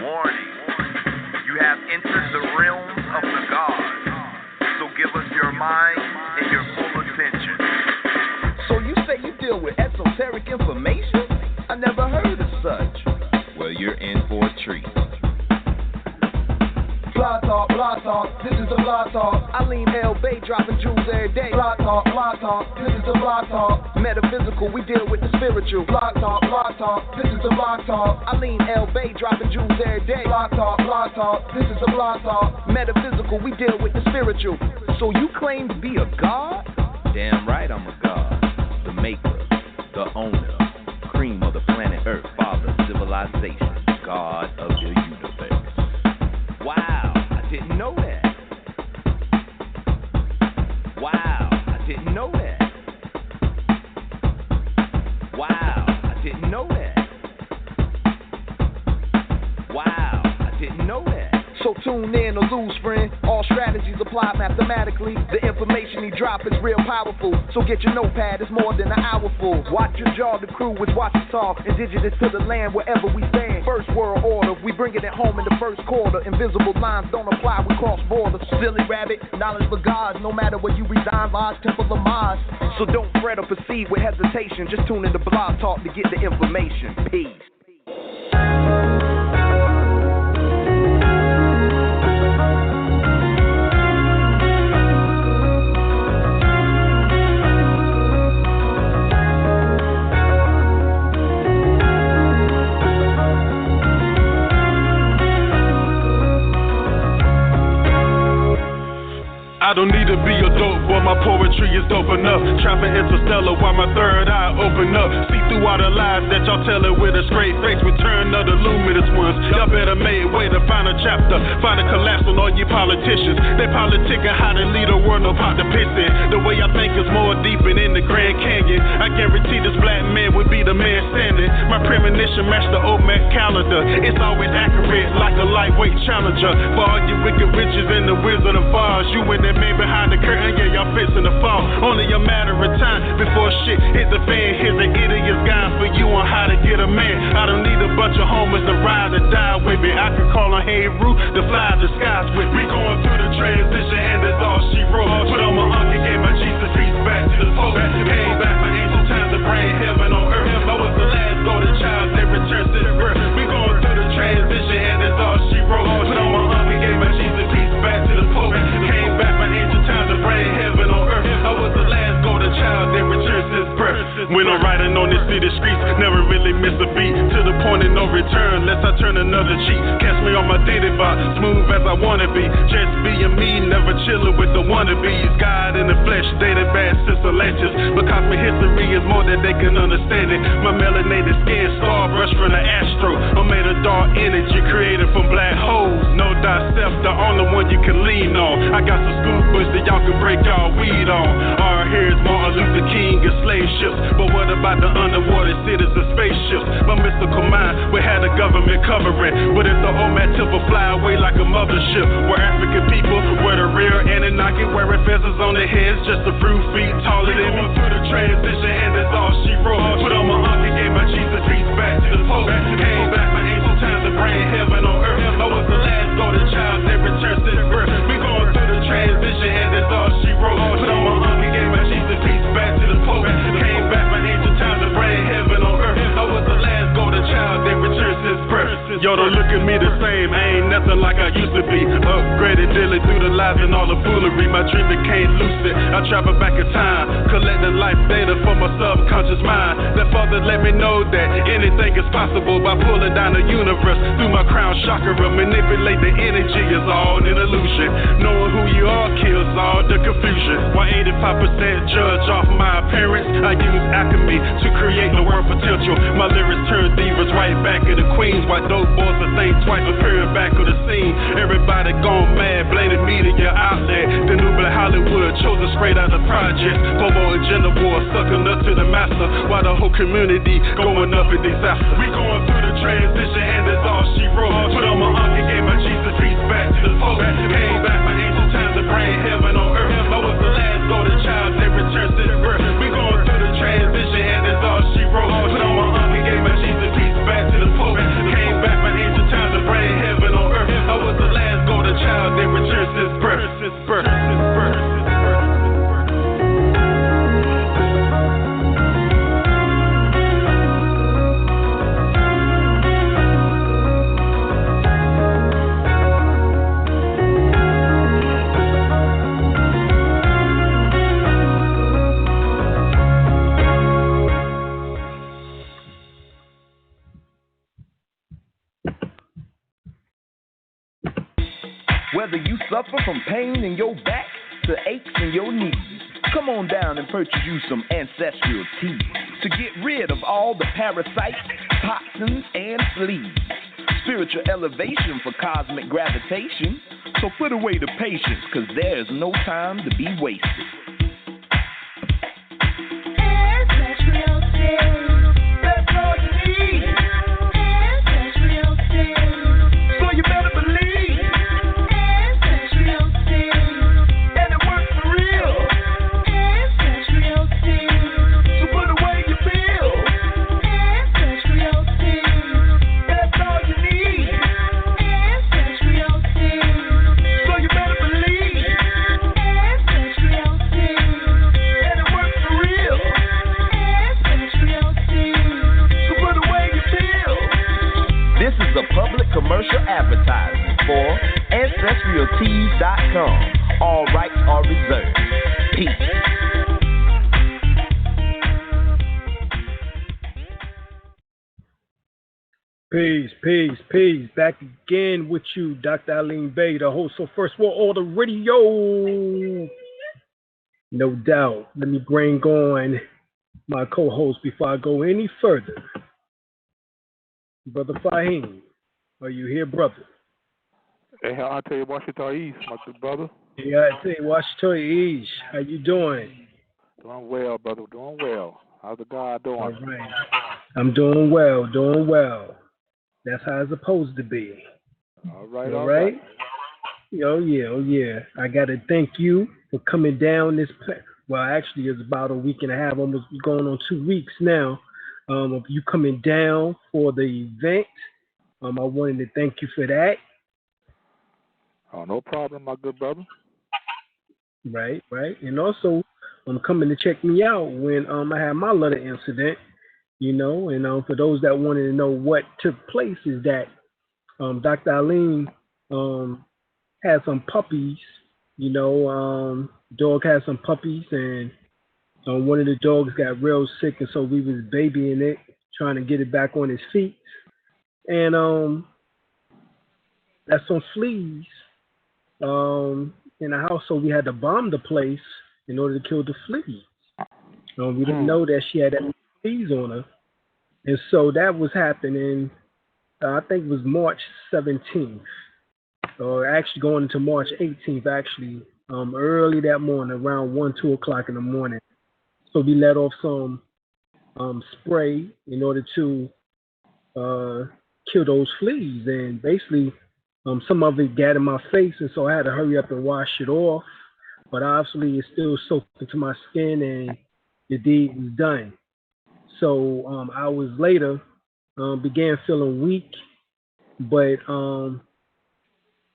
Warning, you have entered the realms of the gods, so give us your mind and your full attention. So you say you deal with esoteric information? I never heard of such. Well, you're in for a treat. Blog talk, this is the blog talk. Alim, El-Bey dropping jewels every day. Blog talk, this is the blog talk. Metaphysical, we deal with the spiritual. Blog talk, this is the blog talk. Alim, El-Bey dropping jewels every day. Blog talk, this is the blog talk. Metaphysical, we deal with the spiritual. So you claim to be a god? Damn right I'm a god. The maker, the owner, cream of the planet Earth, father, civilization, god of the universe. Wow, I didn't know that. Wow, I didn't know that. Wow, I didn't know that. Wow, I didn't know that. So tune in or lose, friend. All strategies apply mathematically. The information he drop is real powerful. So get your notepad, it's more than an hour full. Watch your jaw, the crew is watching talk. Indigenous to the land wherever we stand. First world order, we bringing it home in the first quarter. Invisible lines don't apply, we cross borders. Silly rabbit, knowledge for gods. No matter where you reside, Lodge, Temple of Mars. So don't fret or proceed with hesitation. Just tune in to Blog Talk to get the information. Peace. I don't need to be a dope boy, my poetry is dope enough. Trapping interstellar while my third eye open up. See through all the lies that y'all telling with a straight face. Return of the luminous ones. Y'all better make way to find a chapter. Find a collapse on all you politicians. They politicking how to lead a world, no pot to piss in. The way I think is more deep and in the Grand Canyon. I guarantee this black man would be the man standing. My premonition matched the OMAC calendar. It's always accurate like a lightweight challenger. For all you wicked witches and the Wizard of Oz, you and that man behind the curtain, yeah, y'all fixing to fall. Only a matter of time before shit hit the fan. Here's an idiot's guide for you on how to get a man. I don't need a bunch of homers to ride or die with me. I could call on Hey Roo to fly the skies with me. We going through the transition and that's all she wrote. Put on my uncle, gave my Jesus peace back to the folk. Came back my angel time to bring heaven on earth. I was the last golden child that returns to the birth. We going through the transition and that's all she wrote. Put on my uncle, gave my Jesus peace back to the folk. Came back my angel time to bring heaven on earth. I was the last golden child that returns to his birth. When I'm riding on this city streets, never really miss a beat. To the point of no return, unless I turn another cheek. Catch me on my daily vibe, smooth as I wanna be. Just being me, never chilling with the wannabes. God in the flesh, dated bad sister latches. Because my history is more than they can understand it. My melanated skin, star brush from the astro. I'm made of dark energy created from black holes. Know thyself, the only one you can lean on. I got some school books that y'all can break y'all weed on. Our hair is Martin Luther King and slave ships. But what about the underwater cities and spaceships? My mystical mind, we had the government covering. But if the OMAD tip will fly away like a mothership. We're African people, we're the real Anunnaki, wearing feathers on their heads just a few feet taller than me. Through the transition and that's all she wrote. Put on my uncle, gave my Jesus peace back to the folk. Came back my angel time to bring heaven on earth. I was the last golden child that returns to the birth. We going through the transition and that's all she wrote. Put on my uncle, gave my Jesus peace back to the folk. Came back my angel time to bring heaven on earth. I was the last golden child that returns to his birth. Yo, don't look at me the same, I ain't nothing like I used to be. Upgraded daily through the lies and all the foolery. My dream became lucid, I travel back in time, collecting life data for my subconscious mind. That father let me know that anything is possible by pulling down the universe through my crown chakra. Manipulate the energy is all an illusion. Knowing who you are kills all the confusion. Why 85% judge off my appearance? I use alchemy to create the word potential. My lyrics turn divas right back at the queens. Why dope boys are think twice appearing back of the scene. Everybody gone mad, blame the media outlet. The new black Hollywood chosen straight out of projects. Bobo and gender war sucking up to the master. While the whole community going up in disaster. We going through the transition and that's all she wrote. Put on my uncle, gave my Jesus peace back to the folk. Came back my angel time to bring heaven on earth. I was the last golden child that returns to the birth. We going through the transition and that's all she wrote. Put on my uncle, gave my Jesus peace back to the folk. Came back my angel time to bring Whether you suffer from pain in your back to aches in your knees, come on down and purchase you some ancestral tea to get rid of all the parasites, toxins, and fleas. Spiritual elevation for cosmic gravitation. So put away the patience, cause there's no time to be wasted. Ancestral tea, that's all you need. Ancestral tea, So you better believe, ancestral tea, and it works for real. ancestral tea, So put away your bills, ancestral tea, that's all you need. ancestral tea, So you better believe, ancestral tea, and it works for real. ancestral tea. So put away your bills. This is a public commercial advertisement for AncestralTeas.com. All rights are reserved. Peace. Peace. Back again with you, Dr. El-Bey, the host of First World Order Radio. No doubt. Let me bring on my co-host before I go any further. Brother Fahim, are you here, brother? Hey, I'll tell you, Washington East, my good brother. Yeah, I say, Washington East. How you doing? Doing well, brother, doing well. How's the God doing? All right. I'm doing well. That's how it's supposed to be. All right, All right? Oh yeah. I got to thank you for coming down this. Well, actually, it's about a week and a half, almost going on 2 weeks now, of you coming down for the event. I wanted to thank you for that. Oh, no problem, my good brother. Right. And also, coming to check me out when I had my little incident, and for those that wanted to know what took place is that Dr. Alim had some puppies, dog had some puppies, and one of the dogs got real sick, and so we was babying it, trying to get it back on its feet. And that's some fleas in the house, so we had to bomb the place in order to kill the fleas. We didn't know that she had that many fleas on her. And so that was happening, I think it was March 17th, or actually going into March 18th, actually, early that morning, around 1, 2 o'clock in the morning. So we let off some spray in order to kill those fleas. And basically, some of it got in my face, and so I had to hurry up and wash it off. But obviously, it's still soaked into my skin, and the deed was done. So hours later, began feeling weak. But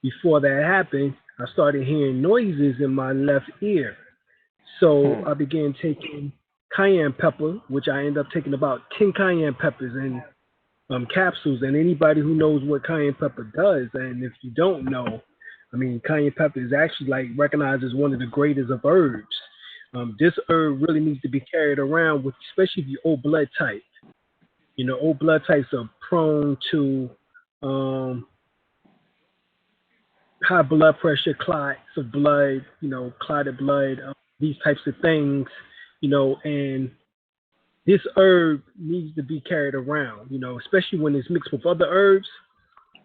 before that happened, I started hearing noises in my left ear. So I began taking cayenne pepper, which I ended up taking about 10 cayenne peppers in capsules. And anybody who knows what cayenne pepper does, and if you don't know, cayenne pepper is actually recognized as one of the greatest of herbs. This herb really needs to be carried around with, especially if you're O blood type. O blood types are prone to high blood pressure, clots of blood, clotted blood, these types of things, and this herb needs to be carried around, especially when it's mixed with other herbs.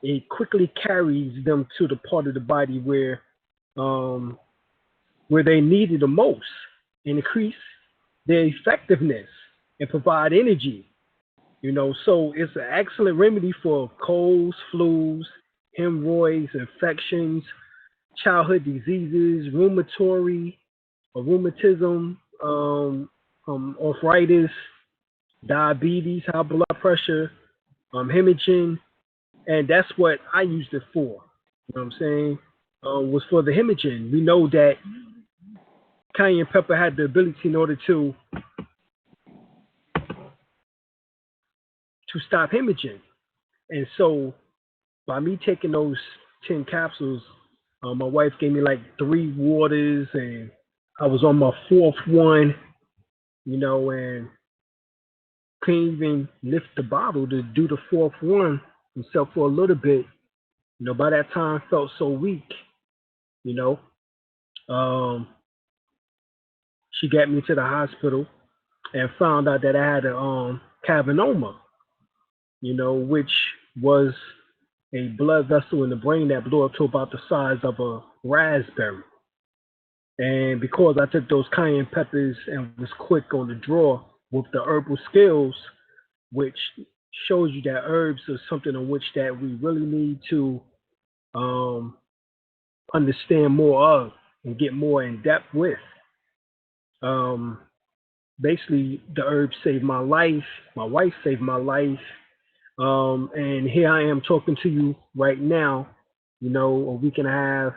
It quickly carries them to the part of the body where they need it the most, and increase their effectiveness and provide energy. So it's an excellent remedy for colds, flus, hemorrhoids, infections, childhood diseases, rheumatism, arthritis, diabetes, high blood pressure, hemorrhaging, and that's what I used it for. You know what I'm saying? Was for the hemorrhaging. We know that cayenne pepper had the ability in order to stop hemorrhaging. And so by me taking those 10 capsules, my wife gave me 3 waters, and I was on my 4th one, and couldn't even lift the bottle to do the 4th one, except for a little bit. By that time, I felt so weak. you know. Um, she got me to the hospital and found out that I had a cavernoma, which was a blood vessel in the brain that blew up to about the size of a raspberry. And because I took those cayenne peppers and was quick on the draw with the herbal skills, which shows you that herbs are something in which that we really need to um, understand more of and get more in depth with. Um, Basically, the herbs saved my life. My wife saved my life. And here I am talking to you right now, a week and a half,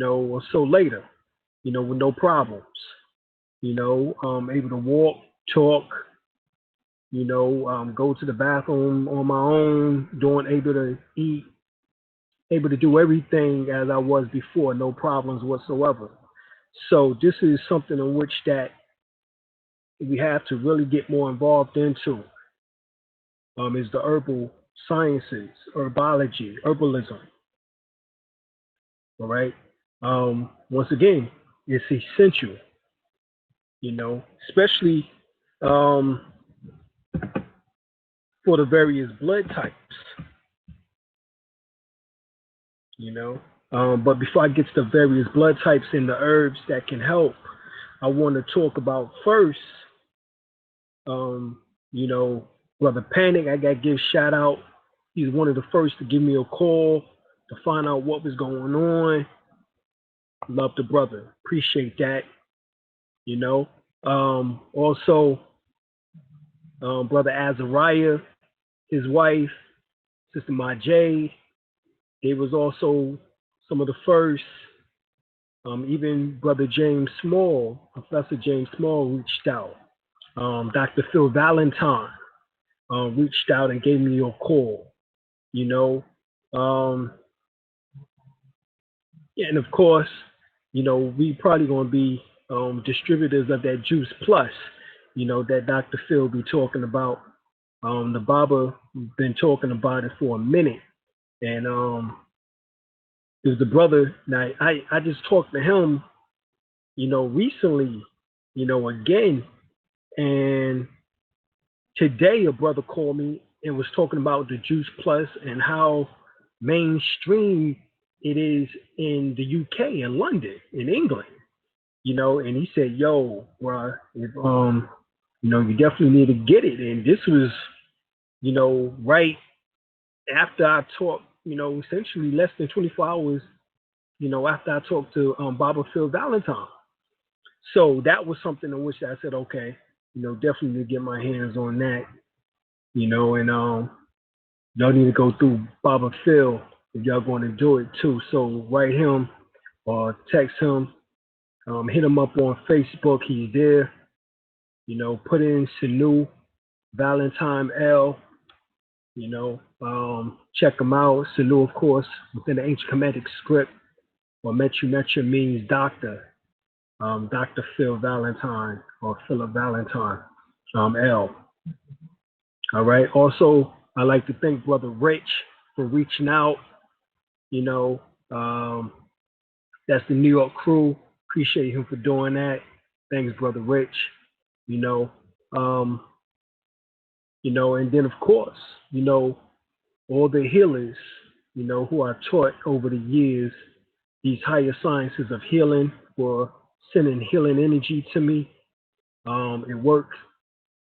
or so later, with no problems, able to walk, talk, go to the bathroom on my own, able to eat, able to do everything as I was before, no problems whatsoever. So this is something in which that we have to really get more involved into, is the herbal sciences, herbology, herbalism. All right. Once again, it's essential, especially um, for the various blood types, But before I get to the various blood types and the herbs that can help, I want to talk about first, um, you know, Brother Panic. I got to give shout out. He's one of the first to give me a call to find out what was going on. Love the brother. Appreciate that. Also, Brother Azariah, his wife, Sister Majay, they was also some of the first. Even Brother James Small, Professor James Small reached out. Dr. Phil Valentine reached out and gave me a call. Um, yeah, and of course, we probably going to be distributors of that Juice Plus, that Dr. Phil be talking about. The Baba been talking about it for a minute. And there's a brother, now I just talked to him, recently, again. And today a brother called me and was talking about the Juice Plus and how mainstream it is in the UK, in London, in England. And he said, yo, bro, if, you definitely need to get it. And this was, right after I talked, essentially less than 24 hours, after I talked to Baba Phil Valentine. So that was something in which I said, okay, definitely need to get my hands on that, and y'all need to go through Baba Phil if y'all going to do it too. So write him or text him, hit him up on Facebook. He's there. Put in Sanu Valentine L. Check him out. Sanu, of course, within the ancient Kemetic script, or Metu means doctor. Dr. Phil Valentine or Philip Valentine, L. All right. Also, I'd like to thank Brother Rich for reaching out. That's the New York crew. Appreciate him for doing that. Thanks, Brother Rich. And then of course, all the healers, who are taught over the years these higher sciences of healing for sending healing energy to me. It works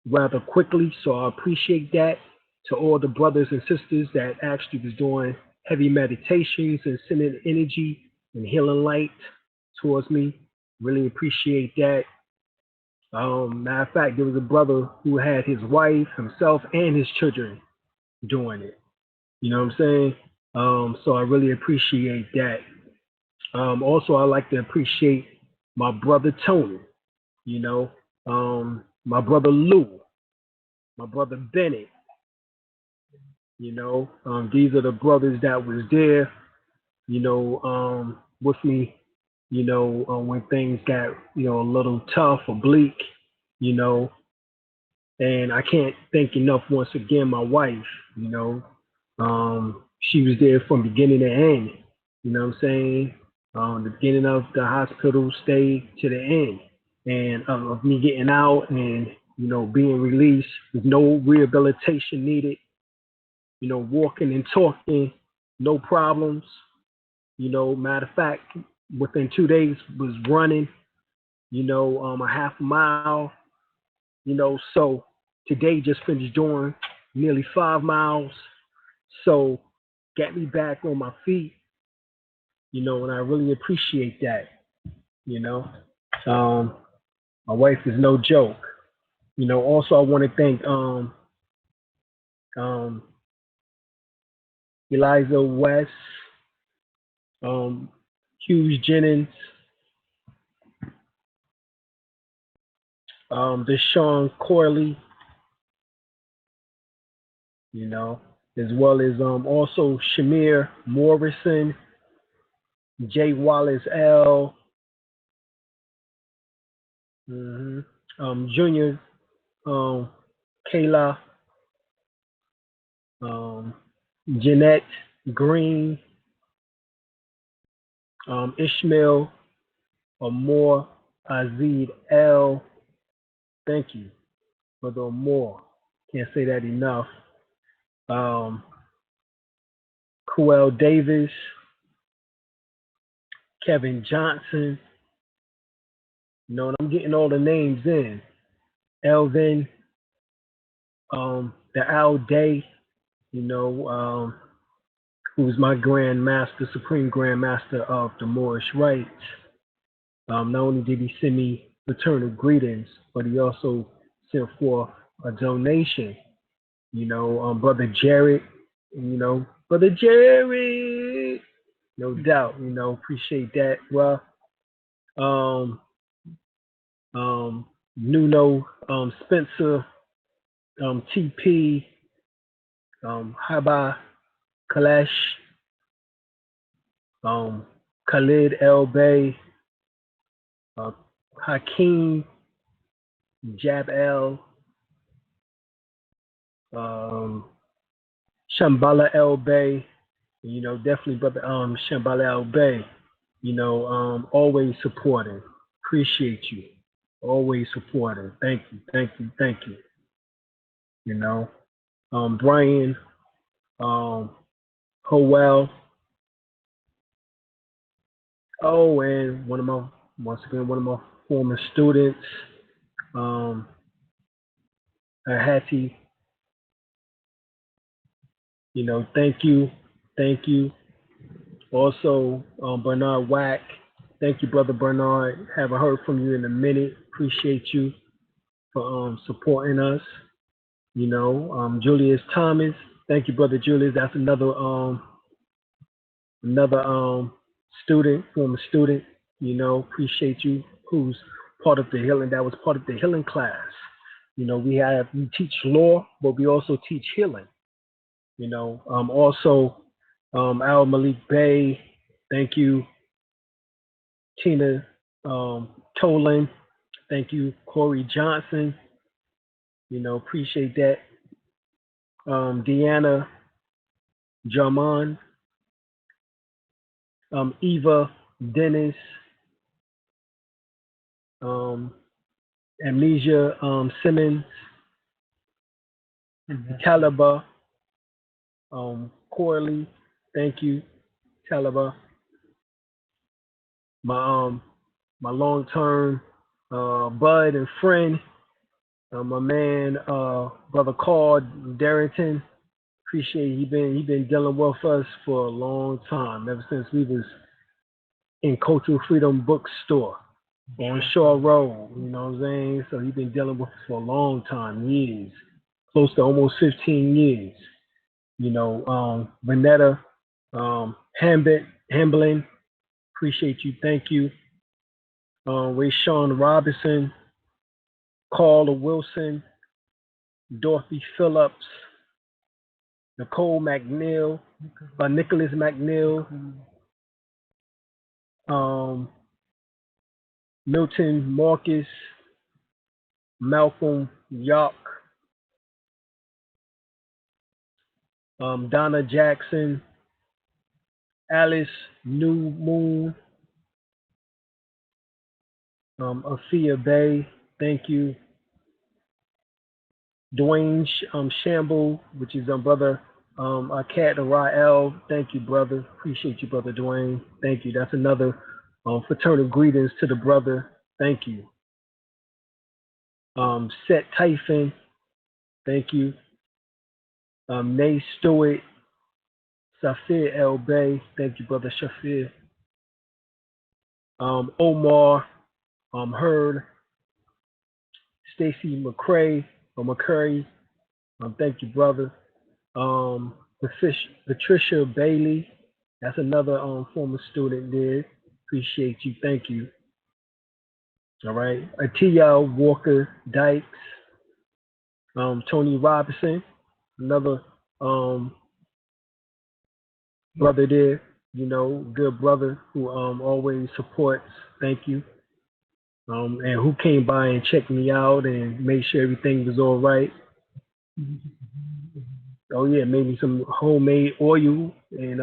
rather quickly, so I appreciate that. To all the brothers and sisters that actually was doing heavy meditations and sending energy and healing light towards me, really appreciate that. Matter of fact, there was a brother who had his wife, himself, and his children doing it. You know what I'm saying? So I really appreciate that. Also, I like to appreciate my brother Tony, my brother Lou, my brother Bennett. These are the brothers that was there, with me, when things got, a little tough or bleak, and I can't thank enough once again my wife, she was there from beginning to end, you know what I'm saying? The beginning of the hospital stay to the end, and of me getting out and being released with no rehabilitation needed. Walking and talking, no problems. Matter of fact, within 2 days was running. A half a mile. So today just finished doing nearly 5 miles. So got me back on my feet. And I really appreciate that. You know, um, my wife is no joke. Also I want to thank um, Eliza West, um, Hughes Jennings, Deshaun Corley, as well as also Shamir Morrison, Jay Wallace L, mhm, Junior, um, Kayla, um, Jeanette Green, Ishmael Amor, Azid L. Thank you, Brother Amor. Can't say that enough. Um, Kuel Davis, Kevin Johnson. And I'm getting all the names in. Elvin, the Al Day, who's my Grand Master, Supreme Grand Master of the Moorish Rites. Not only did he send me fraternal greetings, but he also sent for a donation. Brother Jared, Brother Jared, no doubt, appreciate that. Well, Nuno, Spencer, TP, Haba, Kalash, Khalid El-Bey, Hakeem, Jab El, Shambhala El-Bey, definitely brother Shambhala El-Bey, always supporting. Appreciate you. Always supporting. Thank you, thank you, thank you. Brian, Howell. Oh, and once again, one of my former students, Hattie. Thank you, thank you. Also, Bernard Wack. Thank you, brother Bernard. Haven't heard from you in a minute. Appreciate you for supporting us. Julius Thomas. Thank you, brother Julius. That's another student, former student. Appreciate you. Who's part of the healing? That was part of the healing class. We teach law, but we also teach healing. Also Al Malik Bey. Thank you, Tina Tolan. Thank you, Corey Johnson. Appreciate that. Deanna Jarman, Eva Dennis, Amnesia Simmons, Talaba, Corley. Thank you, Talaba. My long term bud and friend, my man, brother Carl Darrington. Appreciate he been dealing with us for a long time, ever since we was in Cultural Freedom Bookstore on Shaw Road. You know what I'm saying? So he been dealing with us for a long time, years, close to almost 15 years. Vanetta Hamblin, appreciate you, thank you. Ray Sean Robinson, Carla Wilson, Dorothy Phillips, Nicole McNeil, Nicholas McNeil, Milton Marcus, Malcolm York, Donna Jackson, Alice New Moon, El-Bey, thank you. Dwayne Shamble, which is brother Cat Rael, thank you, brother. Appreciate you, brother Dwayne. Thank you. That's another fraternal greetings to the brother. Thank you. Set Typhon, thank you. Nay Stewart, Safir El-Bey, thank you, brother Shafir. Omar, Heard, Stacy McCray, or McCurry, thank you, brother. Patricia Bailey, that's another former student there. Appreciate you, thank you. All right. Atia Walker Dykes, Tony Robinson, another brother there, good brother who always supports. Thank you. And who came by and checked me out and made sure everything was all right. Oh yeah, made me some homemade oil and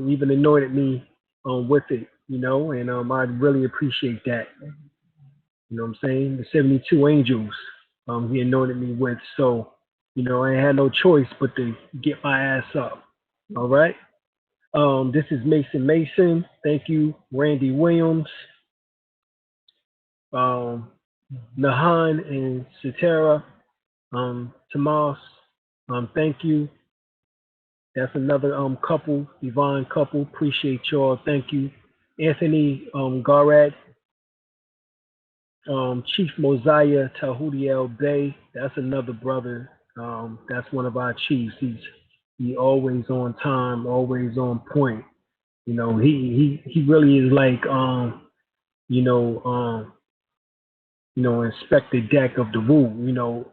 even anointed me with it, and I really appreciate that. You know what I'm saying? The 72 angels he anointed me with. So, I had no choice but to get my ass up. All right. This is Mason. Thank you, Randy Williams. Nahan and Satara, Tomas, thank you. That's another couple, divine couple. Appreciate y'all. Thank you. Anthony Garrett, Chief Mosiah Tahuti El-Bey. That's another brother. That's one of our chiefs. He always on time, always on point. He really is like Inspector Deck of the Rule.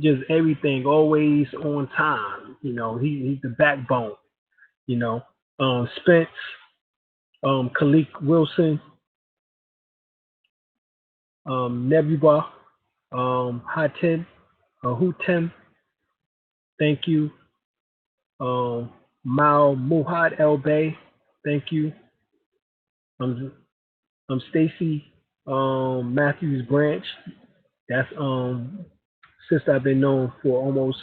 Just everything always on time. He's the backbone. Spence, Khalik Wilson, Nebuba, Hatem, Hutem, thank you. Mao Muhammad El-Bey, thank you. I'm Stacy Matthews Branch. That's sister I've been known for almost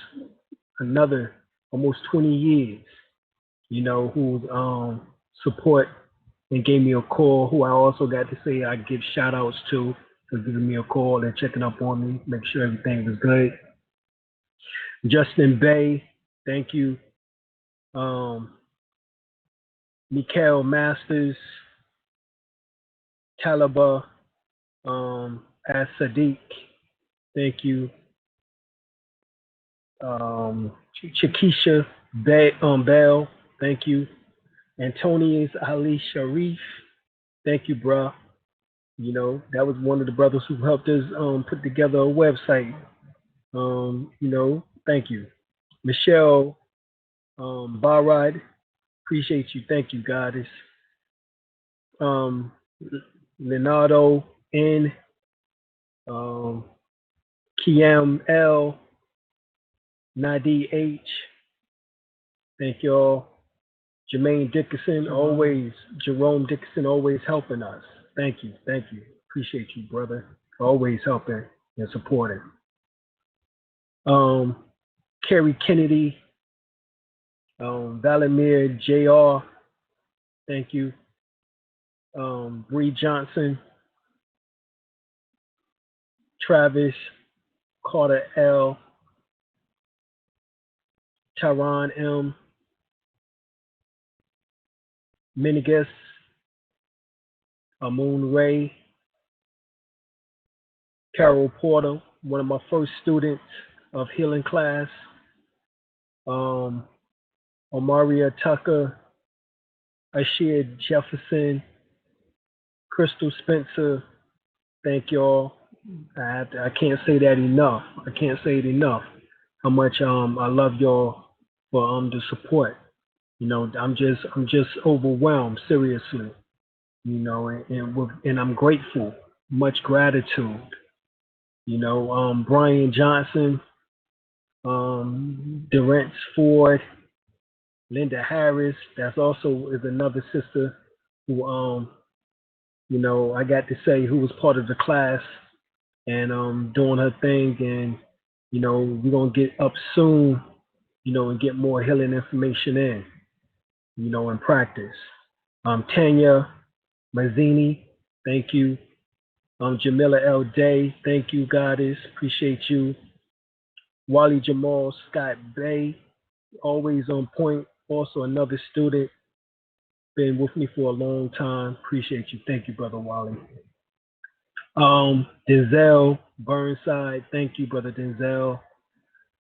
20 years. Who support and gave me a call. Who I also got to say I give shout outs to for giving me a call and checking up on me, make sure everything was good. Justin Bay, thank you. Mikael Masters, Talaba, As Sadiq, thank you. Chakisha Bell, thank you. Antonius Ali Sharif, thank you, bruh. That was one of the brothers who helped us put together a website. Thank you. Michelle Barrad, appreciate you. Thank you, goddess. Leonardo N. Kiam L. Nadi H. Thank y'all. Jerome Dickinson, always helping us. Thank you. Appreciate you, brother. Always helping and supporting. Kerry Kennedy, Valimir Jr. Thank you. Bree Johnson, Travis, Carter L, Tyron M, Minigus, Amun Ray, Carol Porter, one of my first students of healing class, Omaria Tucker, Ashia Jefferson, Crystal Spencer, thank y'all. I can't say that enough. I can't say it enough. How much I love y'all for the support. I'm just overwhelmed, seriously. And I'm grateful. Much gratitude. Brian Johnson, Durance Ford, Linda Harris. That's also is another sister who I got to say who was part of the class and doing her thing, and we're gonna get up soon, and get more healing information in, and practice. Tanya Mazzini, thank you. Jamila L. Day, thank you, Goddess. Appreciate you. Wally Jamal Scott Bay, always on point. Also another student, been with me for a long time. Appreciate you. Thank you, Brother Wally. Denzel Burnside, thank you, Brother Denzel.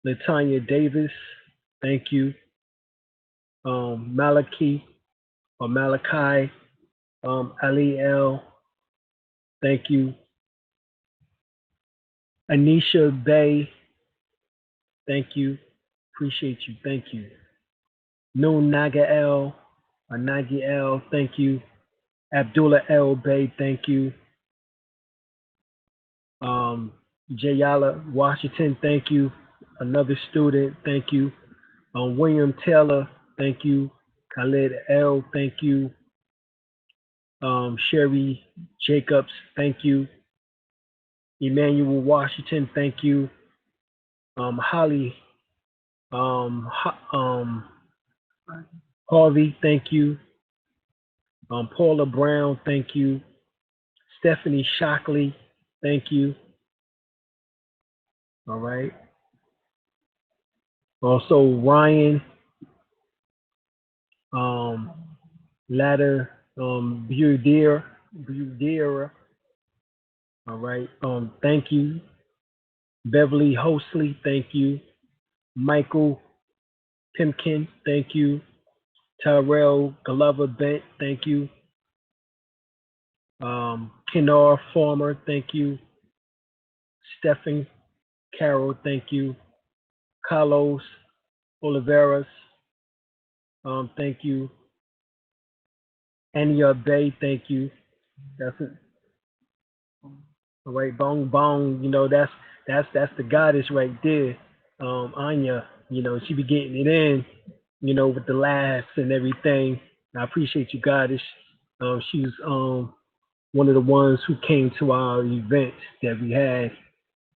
Latanya Davis, thank you. Malachi, Ali L, thank you. Anisha Bay, thank you. Appreciate you. Thank you. Noon Naga L, Nagi L, thank you. Abdullah El-Bey, thank you. Jayala Washington, thank you. Another student, thank you. William Taylor, thank you. Khalid L, thank you. Sherry Jacobs, thank you. Emmanuel Washington, thank you. Holly Harvey, thank you. Paula Brown, thank you. Stephanie Shockley, thank you. All right. Also Ryan Ladder Budier. All right. Thank you. Beverly Hosley, thank you. Michael Pimkin, thank you. Tyrell Glover Bent, thank you. Kenar Farmer, thank you. Stephen Carroll, thank you. Carlos Oliveras, thank you. Anya Bay, thank you. That's it. All right, bong bong. That's the goddess right there. Anya, she be getting it in, with the laughs and everything. I appreciate you, goddess. She's one of the ones who came to our event that we had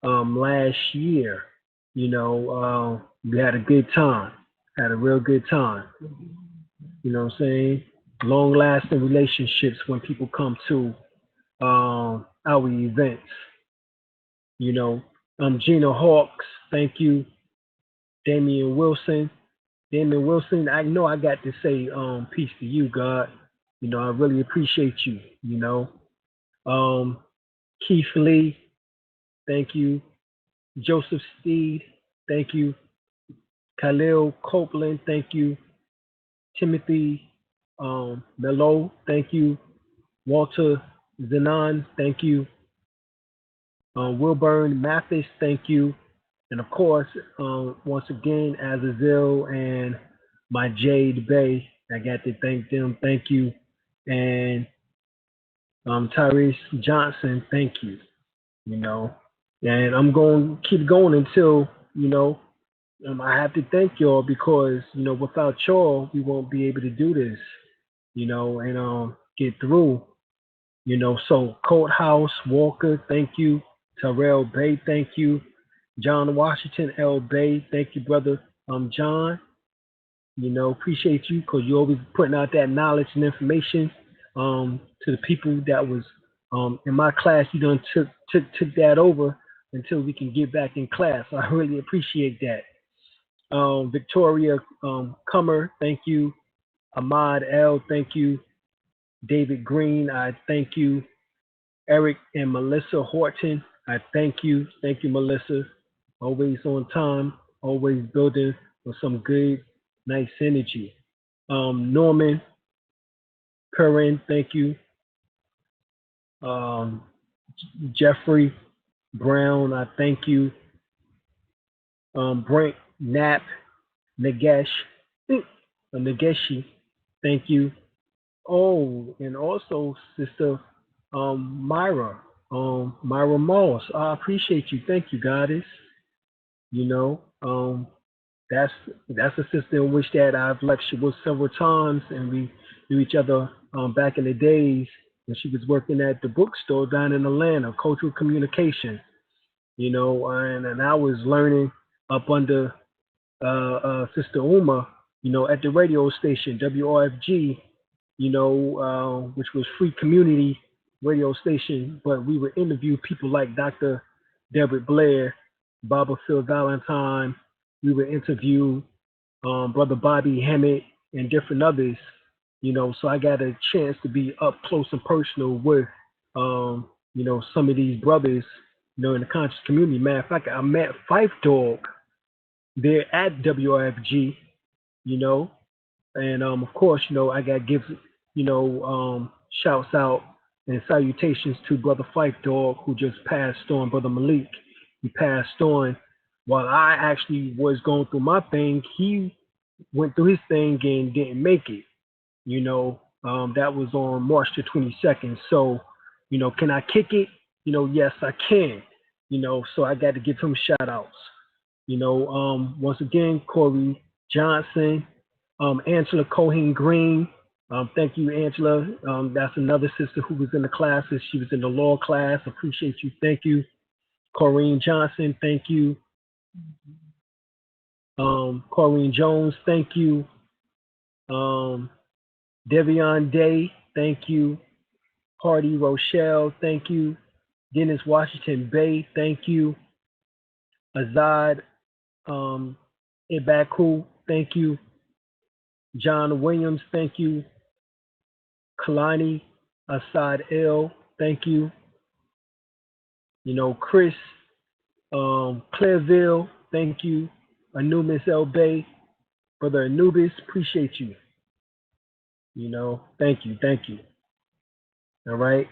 last year. We had a good time. Had a real good time. You know what I'm saying? Long lasting relationships when people come to our events. Gina Hawks, thank you. Damian Wilson, I know I got to say peace to you, God. I really appreciate you. Keith Lee, thank you. Joseph Steed, thank you. Khalil Copeland, thank you. Timothy Melo, thank you. Walter Zenon, thank you. Wilburn Mathis, thank you. And of course, once again, Azazel and my Jade Bay, I got to thank them, thank you. And Tyrese Johnson, thank you. And I'm going to keep going until, I have to thank y'all because, without y'all, we won't be able to do this, and get through. So Court House, Walker, thank you. Terrell Bay, thank you. John Washington, El-Bey, thank you, brother. John, appreciate you because you always putting out that knowledge and information to the people that was in my class. You done took that over until we can get back in class. I really appreciate that. Victoria Comer, thank you. Ahmad L, thank you. David Green, I thank you. Eric and Melissa Horton, I thank you. Thank you, Melissa. Always on time, always building with some good, nice energy. Norman Curran, thank you. Jeffrey Brown, I thank you. Brent Knapp, Nageshi, thank you. Oh, and also Sister Myra Moss, I appreciate you. Thank you, Goddess. That's a sister in which that I've lectured with several times, and we knew each other back in the days, and she was working at the bookstore down in Atlanta, cultural communication. And I was learning up under Sister Uma, at the radio station WRFG, which was free community radio station. But we would interview people like Dr. Deborah Blair, Baba Phil Valentine. We would interview Brother Bobby Hammett and different others. So I got a chance to be up close and personal with, some of these brothers, in the conscious community. Matter of fact, I met Fife Dog there at WRFG, and of course, I got gives, shouts out and salutations to Brother Fife Dog, who just passed on, Brother Malik. He passed on while I actually was going through my thing. He went through his thing and didn't make it. That was on March the 22nd. So, can I kick it? Yes, I can. So I got to give him shout outs. Once again, Corey Johnson, Angela Cohen Green. Thank you, Angela. That's another sister who was in the classes. She was in the law class. Appreciate you. Thank you. Corrine Johnson, thank you. Corrine Jones, thank you. Devion Day, thank you. Hardy Rochelle, thank you. Dennis Washington Bay, thank you. Azad Ibaku, thank you. John Williams, thank you. Kalani Asad L, thank you. Chris Clairville, thank you. Anubis El-Bey, Brother Anubis, appreciate you. Thank you. All right.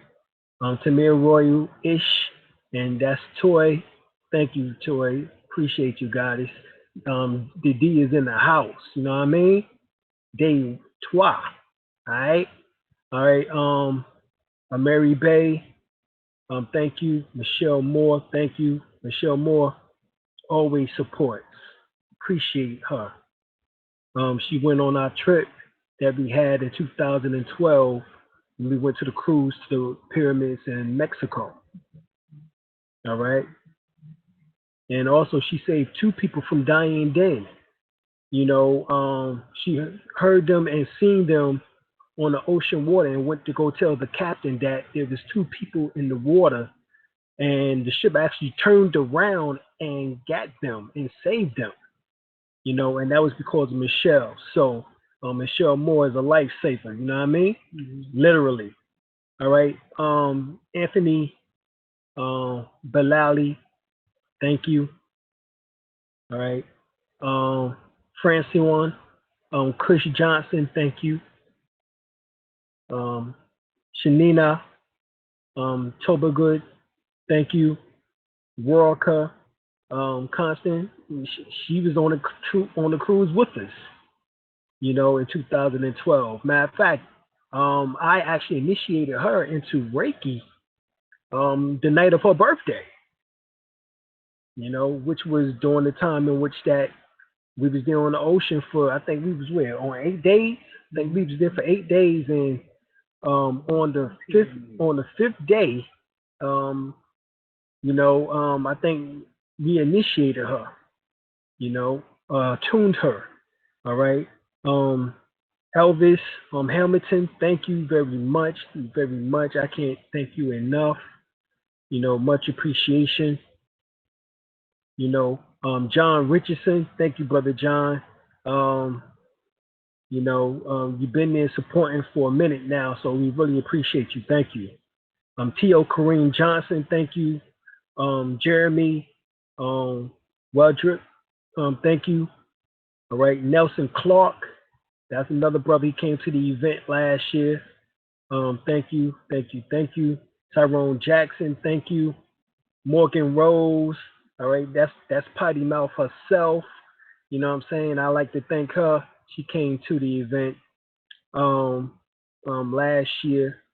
Tamir Royal Ish, and that's Toy. Thank you, Toy. Appreciate you guys. The D is in the house. You know what I mean? Day trois. All right. Mary Bay. Thank you, Michelle Moore. Thank you, Michelle Moore. Always supports. Appreciate her. She went on our trip that we had in 2012. And we went to the cruise to the pyramids in Mexico. All right. And also, she saved 2 people from dying then. She heard them and seen them on the ocean water and went to go tell the captain that there was 2 people in the water, and the ship actually turned around and got them and saved them. And that was because of Michelle. So Michelle Moore is a lifesaver. You know what I mean? Mm-hmm. Literally. All right. Anthony Balali, thank you. All right. Francine, Chris Johnson, thank you. Shanina, Tobagood, thank you. Warka, Constant, she was on the cruise with us, in 2012. Matter of fact, I actually initiated her into Reiki the night of her birthday, which was during the time in which that we was there on the ocean for, I think we was on 8 days. I think we was there for 8 days, and on the fifth day, I think we initiated her, tuned her. All right. Elvis Hamilton, thank you very much. Very much. I can't thank you enough. Much appreciation. John Richardson, thank you, Brother John. You've been there supporting for a minute now, so we really appreciate you. Thank you. T.O. Kareem Johnson, thank you. Jeremy Weldrip, thank you. All right, Nelson Clark, that's another brother. He came to the event last year. Thank you. Tyrone Jackson, thank you. Morgan Rose, all right, that's Potty Mouth herself. You know what I'm saying? I like to thank her. She came to the event last year,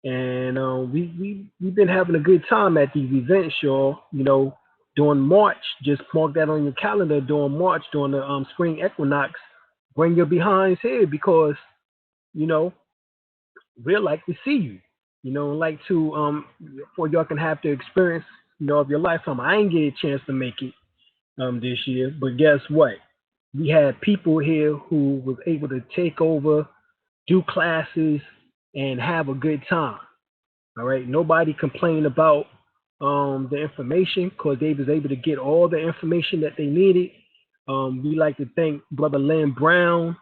and we've been having a good time at these events, y'all. During March, just mark that on your calendar. During March, during the spring equinox, bring your behinds here because we'd like to see you. like to for y'all can have the experience, of your lifetime. I ain't get a chance to make it this year, but guess what? We had people here who was able to take over, do classes, and have a good time. All right, nobody complained about the information because they was able to get all the information that they needed. We like to thank Brother Lynn Brown,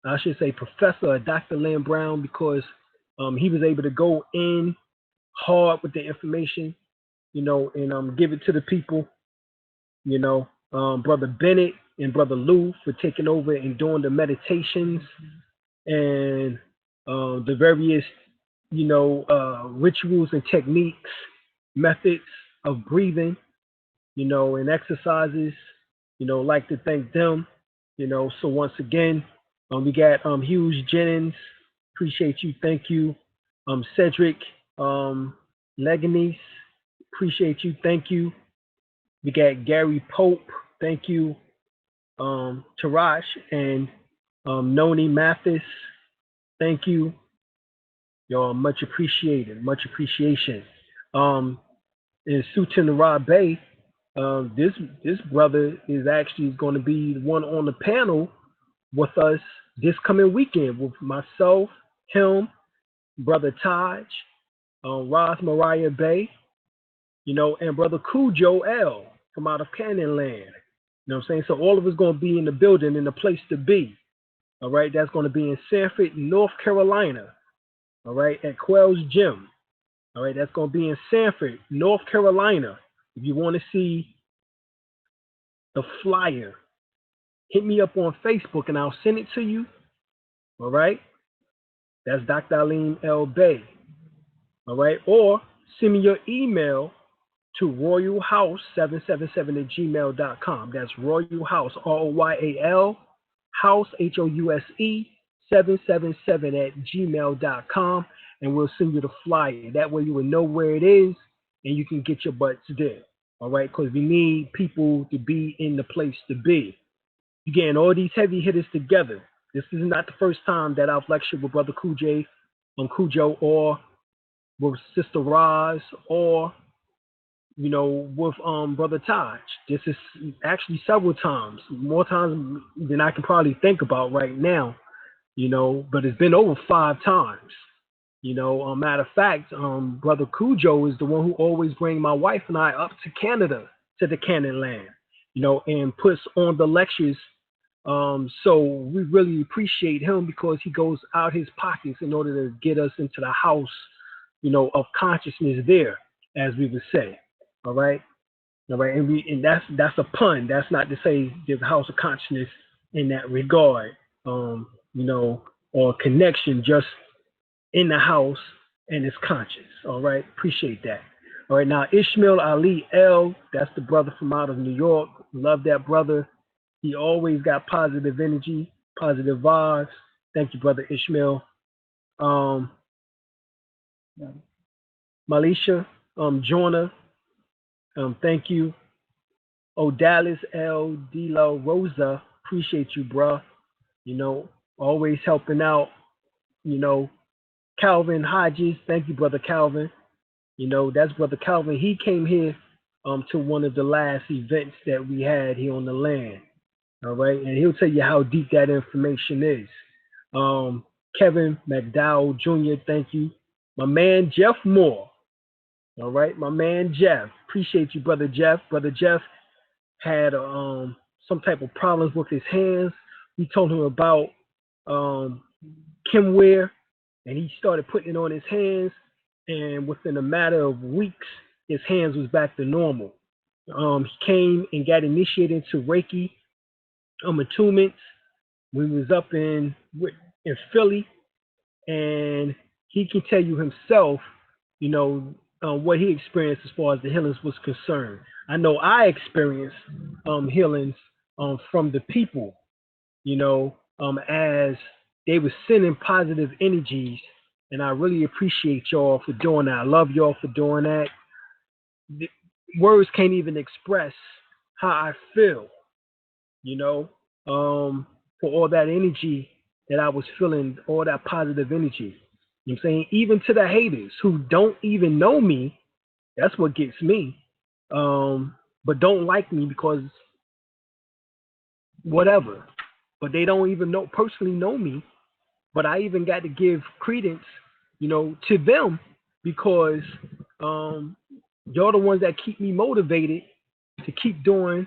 I should say Professor Dr. Lynn Brown, because he was able to go in hard with the information, and give it to the people. Brother Bennett and Brother Lou for taking over and doing the meditations and the various, rituals and techniques, methods of breathing, and exercises. Like to thank them. So once again, we got Hughes Jennings. Appreciate you. Thank you. Cedric Leganese. Appreciate you. Thank you. We got Gary Pope. Thank you. Tarash and Noni Mathis. Thank you. Y'all much appreciated. Much appreciation. And Sutin Rabe, this brother is actually going to be the one on the panel with us this coming weekend with myself, him, Brother Taj, Roz Mariah Bay, and Brother Cujo L from out of Canyonland. You know what I'm saying? So all of us going to be in the building in the place to be. All right, that's going to be in Sanford, North Carolina. All right, at Quell's Gym. All right, that's going to be in Sanford, North Carolina. If you want to see the flyer, hit me up on Facebook and I'll send it to you. All right, that's Dr. Alim El-Bey. All right, or send me your email to royalhouse777@gmail.com. That's royalhouse, ROYAL, house, HOUSE, 777@gmail.com, and we'll send you the flyer. That way you will know where it is and you can get your butts there. All right, because we need people to be in the place to be. You're getting all these heavy hitters together. This is not the first time that I've lectured with Brother Cujo, or with Sister Roz, or with Brother Taj. This is actually several times, more times than I can probably think about right now. But it's been over 5 times. Matter of fact, Brother Cujo is the one who always brings my wife and I up to Canada, to the Canyonland, and puts on the lectures. So we really appreciate him because he goes out his pockets in order to get us into the house, of consciousness there, as we would say. All right. And that's a pun. That's not to say there's a house of consciousness in that regard, or connection just in the house and it's conscious. All right. Appreciate that. All right. Now, Ishmael Ali L, that's the brother from out of New York. Love that brother. He always got positive energy, positive vibes. Thank you, Brother Ishmael. Malisha, Jorna, thank you. Odalis L. De La Rosa, appreciate you, bruh. Always helping out. Calvin Hodges, thank you, Brother Calvin. That's Brother Calvin. He came here to one of the last events that we had here on the land. All right, and he'll tell you how deep that information is. Kevin McDowell Jr., thank you. My man Jeff Moore. All right, my man Jeff. Appreciate you, Brother Jeff. Brother Jeff had some type of problems with his hands. We told him about Kimware, and he started putting it on his hands, and within a matter of weeks, his hands was back to normal. He came and got initiated into Reiki attunements. We was up in Philly, and he can tell you himself, what he experienced as far as the healings was concerned. I know I experienced healings from the people, as they were sending positive energies, and I really appreciate y'all for doing that. I love y'all for doing that. Words can't even express how I feel, for all that energy that I was feeling, all that positive energy. You know what I'm saying? Even to the haters who don't even know me, that's what gets me. But don't like me because whatever. But they don't even personally know me. But I even got to give credence, to them because you're the ones that keep me motivated to keep doing,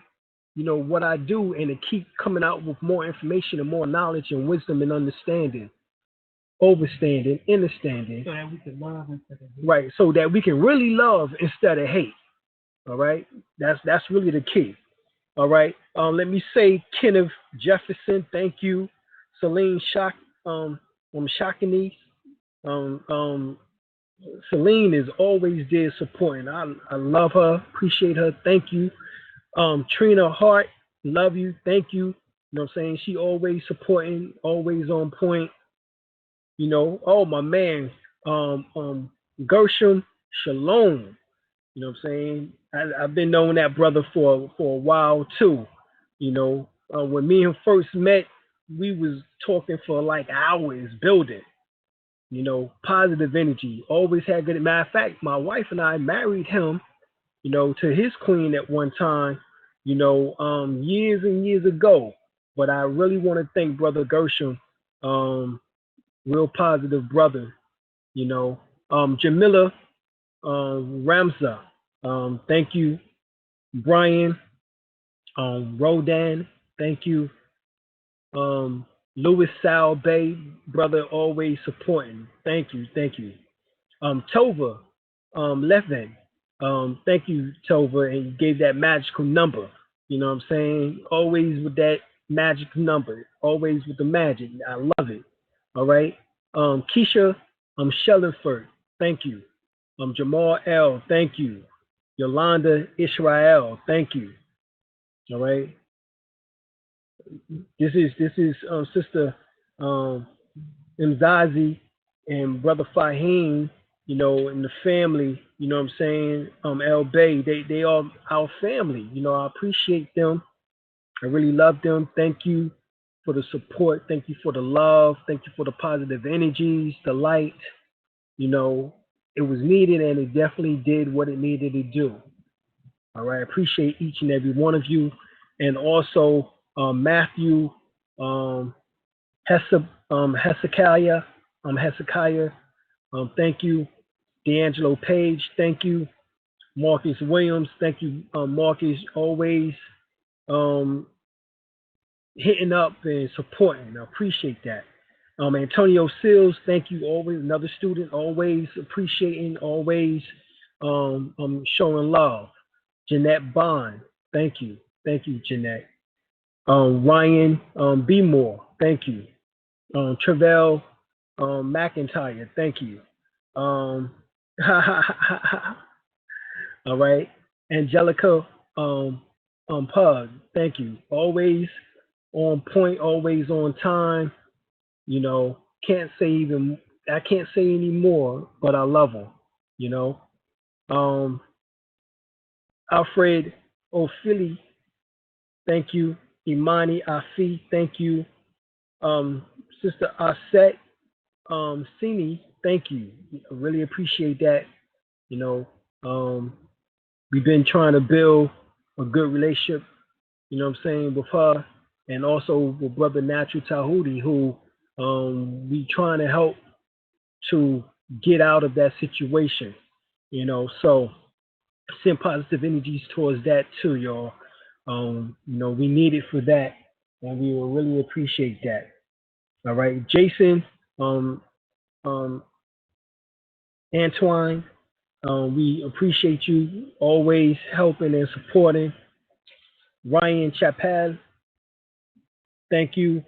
what I do and to keep coming out with more information and more knowledge and wisdom and understanding, overstanding, understanding. So that we can love instead of hate. Right, so that we can really love instead of hate. All right, that's really the key. All right, let me say Kenneth Jefferson, thank you. Celine Shakini, Celine is always there supporting. I love her, appreciate her, thank you. Trina Hart, love you, thank you. You know what I'm saying? She always supporting, always on point. Oh my man, Gershom Shalom. You know what I'm saying? I've been knowing that brother for a while too. When me and him first met, we was talking for like hours building. Positive energy. Always had good. Matter of fact, my wife and I married him, to his queen at one time, years and years ago. But I really want to thank Brother Gershom, real positive brother. Jamila Ramza, thank you. Brian, Rodan, thank you. Louis Sal Bay, brother, always supporting. Thank you. Tova, Levin, thank you, Tova, and you gave that magical number. You know what I'm saying? Always with that magic number, always with the magic. I love it. All right. Keisha, Shellenford, thank you. Jamal L, thank you. Yolanda Israel, thank you. All right. This is Sister Mzazi and Brother Fahim, and the family, you know what I'm saying? El-Bey, they are our family. I appreciate them. I really love them. Thank you for the support. Thank you for the love. Thank you for the positive energies, the light. It was needed and it definitely did what it needed to do. All right. I appreciate each and every one of you. And also Matthew Hezekiah, thank you. D'Angelo Page, thank you. Marcus Williams, thank you. Marcus, always hitting up and supporting. I appreciate that. Antonio Sills, thank you. Always another student, always appreciating, always showing love. Jeanette Bond, thank you. Thank you, Jeanette. Ryan B. Moore, thank you. Travell McIntyre, thank you. All right. Angelica Pug, thank you. Always on point, always on time. I can't say any more, but I love them. Alfred O'Philly, thank you. Imani Afi, thank you. Sister Aset Sini, thank you. I really appreciate that. We've been trying to build a good relationship, with her and also with Brother Natural Tahuti, who we trying to help to get out of that situation, so send positive energies towards that too, y'all. We need it for that, and we will really appreciate that. All right, Jason, Antoine, we appreciate you always helping and supporting. Ryan Chappelle, thank you.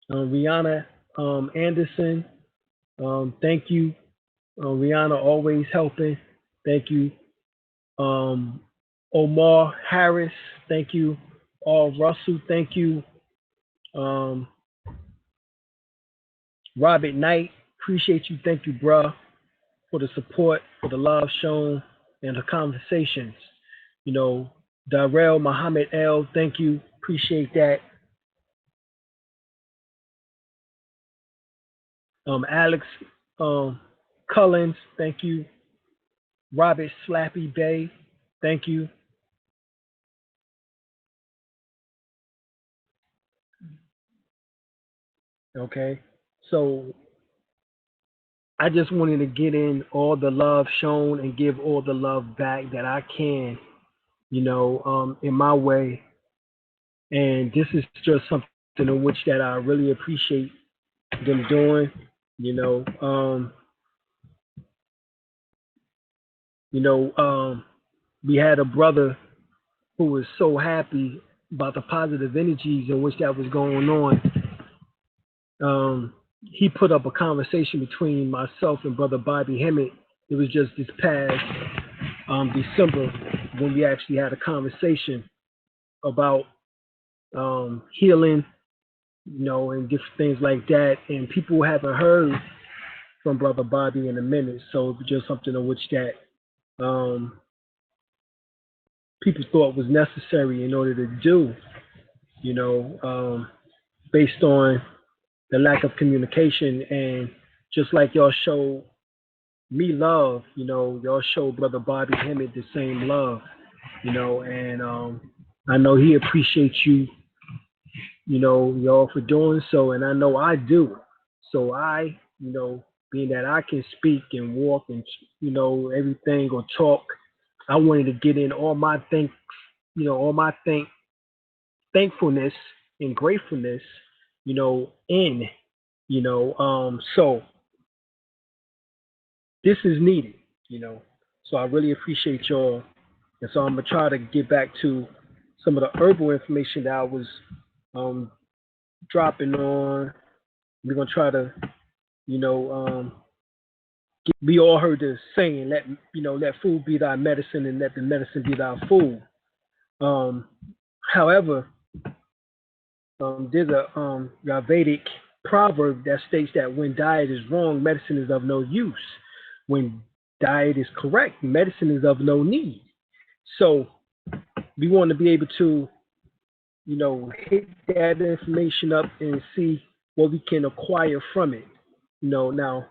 Rihanna Anderson, thank you. Rihanna always helping. Thank you. Omar Harris, thank you. Russell, thank you. Robert Knight, appreciate you. Thank you, bruh, for the support, for the love shown, and the conversations. Darrell Muhammad L, thank you. Appreciate that. Alex Cullens, thank you. Robert Slappy Bay, thank you. Okay, so I just wanted to get in all the love shown and give all the love back that I can, in my way. And this is just something in which that I really appreciate them doing. You know, um, we had a brother who was so happy about the positive energies in which that was going on. He put up a conversation between myself and Brother Bobby Hemmett. It was just this past December when we actually had a conversation about healing, and different things like that. And people haven't heard from Brother Bobby in a minute, so it was just something in which that people thought was necessary in order to do, based on the lack of communication. And just like y'all showed me love, y'all showed Brother Bobby Hemmett the same love, and I know he appreciates you, y'all for doing so, and I know I do. So I, being that I can speak and walk and, everything or talk, I wanted to get in all my thankfulness and gratefulness, so this is needed, So I really appreciate y'all. And so I'm gonna try to get back to some of the herbal information that I was dropping on. We're gonna try to, we all heard the saying, let food be thy medicine and let the medicine be thy food. However, there's a Vedic proverb that states that when diet is wrong, medicine is of no use. When diet is correct, medicine is of no need. So we want to be able to, hit that information up and see what we can acquire from it. Now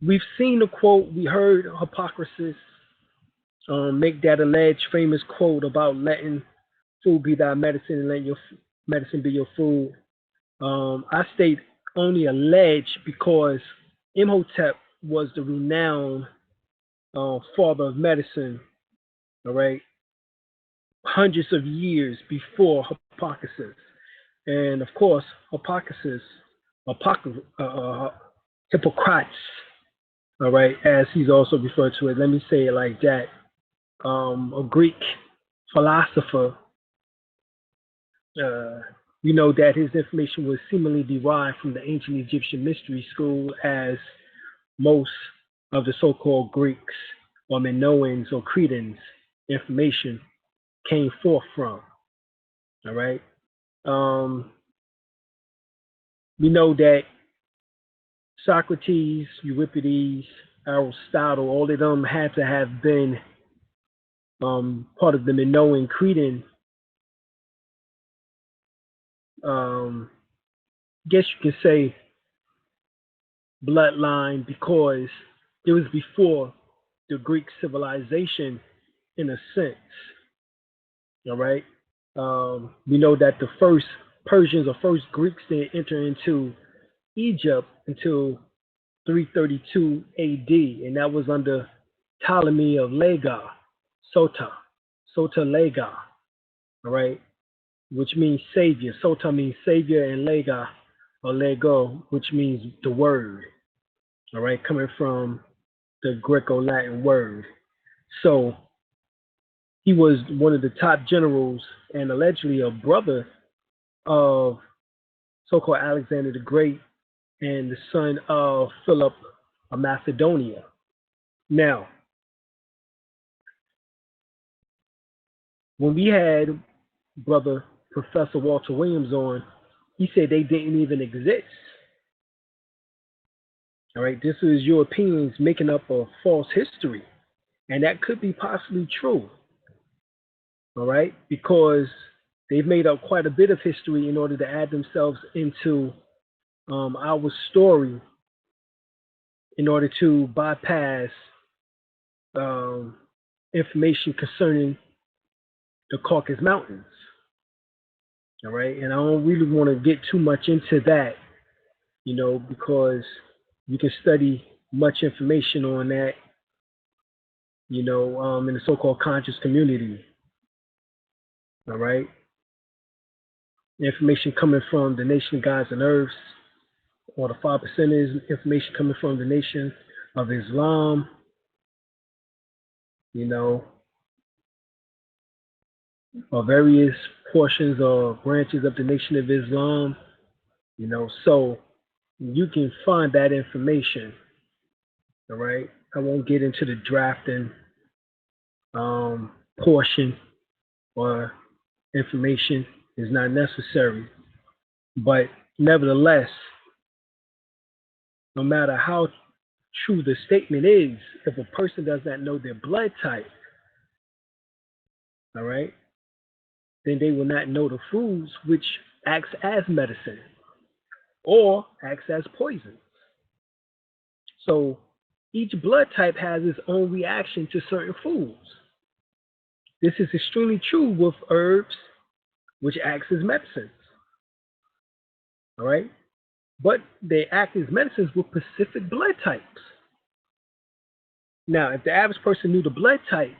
we've seen the quote, we heard Hippocrates make that alleged famous quote about letting food be thy medicine and let your medicine be your food. I state only alleged because Imhotep was the renowned father of medicine, all right, hundreds of years before Hippocrates. And of course, Hippocrates, all right, as he's also referred to it, let me say it like that, a Greek philosopher. We know that his information was seemingly derived from the ancient Egyptian mystery school, as most of the so-called Greeks or Minoans or Cretans information came forth from. All right. We know that Socrates, Euripides, Aristotle, all of them had to have been part of the Minoan Cretan, guess you could say, bloodline, because it was before the Greek civilization in a sense. All right. We know that the first Persians or first Greeks didn't enter into Egypt until 332 AD, and that was under Ptolemy of Lega, Sota Lega, all right, which means savior. Sota means savior, and Lega or Lego, which means the word, all right, coming from the Greco-Latin word. So he was one of the top generals and allegedly a brother of so-called Alexander the Great and the son of Philip of Macedonia. Now, when we had brother Professor Walter Williams on, he said they didn't even exist. All right, this is Europeans making up a false history, and that could be possibly true. All right, because they've made up quite a bit of history in order to add themselves into our story in order to bypass um, information concerning the Caucasus Mountains. All right, and I don't really want to get too much into that, because you can study much information on that, in the so-called conscious community. All right, information coming from the Nation of Gods and Earths, or the 5% is information coming from the Nation of Islam, or various portions or branches of the Nation of Islam, so you can find that information. All right, I won't get into the drafting portion, or information is not necessary, but nevertheless, no matter how true the statement is, if a person does not know their blood type, all right, then they will not know the foods which acts as medicine or acts as poison. So each blood type has its own reaction to certain foods. This is extremely true with herbs, which acts as medicines. All right? But they act as medicines with specific blood types. Now, if the average person knew the blood type,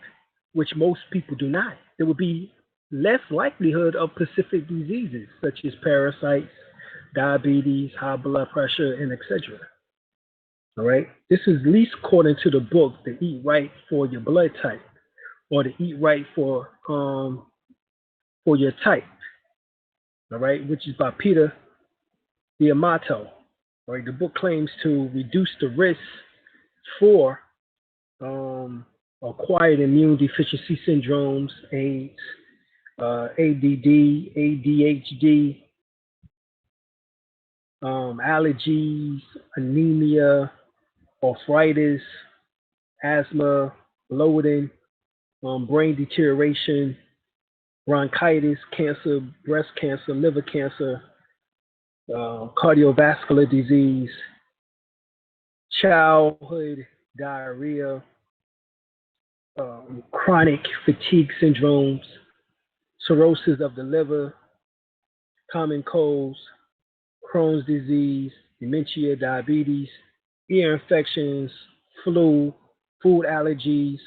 which most people do not, there would be less likelihood of specific diseases such as parasites, diabetes, high blood pressure, and etc. All right? This is at least according to the book, The Eat Right for Your Blood Type, or The Eat Right for Your Type. All right? Which is by Peter Diamato. All right? The book claims to reduce the risk for acquired immune deficiency syndromes, AIDS, ADD, ADHD, allergies, anemia, arthritis, asthma, bloating, brain deterioration, bronchitis, cancer, breast cancer, liver cancer, cardiovascular disease, childhood diarrhea, chronic fatigue syndromes, cirrhosis of the liver, common colds, Crohn's disease, dementia, diabetes, ear infections, flu, food allergies,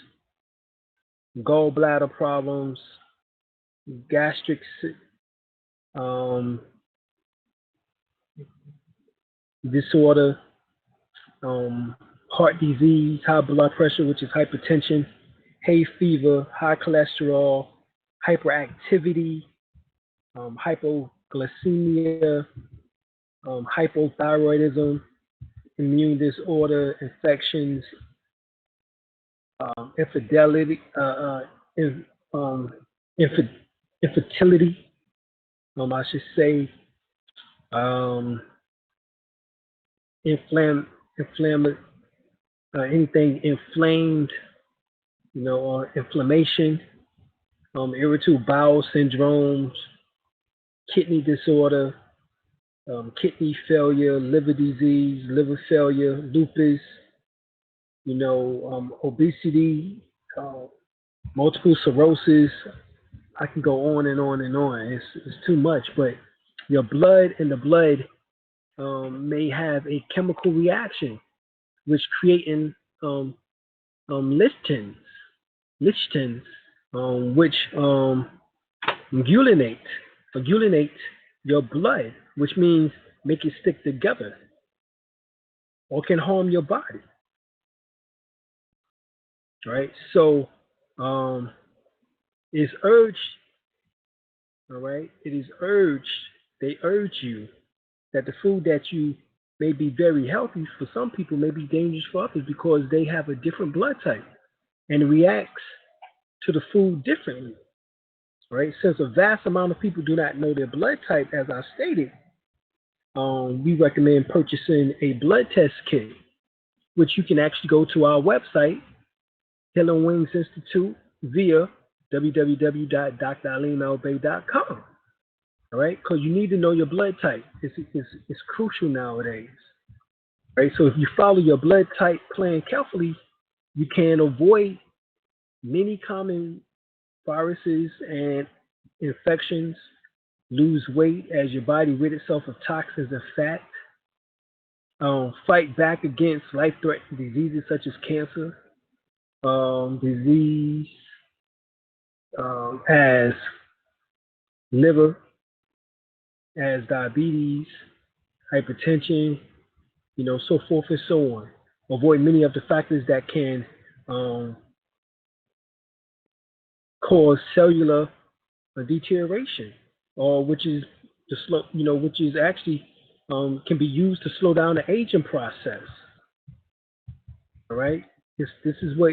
gallbladder problems, gastric disorder, heart disease, high blood pressure, which is hypertension, hay fever, high cholesterol, hyperactivity, hypoglycemia, hypothyroidism, immune disorder, infections, infidelity, infertility, I should say, anything inflamed, or inflammation, irritable bowel syndromes, kidney disorder, kidney failure, liver disease, liver failure, lupus, obesity, multiple sclerosis. I can go on and on and on. It's too much, but your blood and the blood may have a chemical reaction, which creating lectins, which agulinate your blood, which means make it stick together, or can harm your body. Right? So it's urged, all right? It is urged, they urge you that the food that you may be very healthy for some people may be dangerous for others because they have a different blood type and reacts to the food differently. Right? Since a vast amount of people do not know their blood type, as I stated, we recommend purchasing a blood test kit, which you can actually go to our website, Healing Wings Institute, via www.dralim.elbey.com. All right, because you need to know your blood type. It's crucial nowadays. Right, so if you follow your blood type plan carefully, you can avoid many common viruses and infections, lose weight as your body rid itself of toxins and fat, fight back against life-threatening diseases such as cancer, disease as liver, as diabetes, hypertension, so forth and so on. Avoid many of the factors that can cause cellular deterioration, or which is the slow, which is actually can be used to slow down the aging process. All right, this is what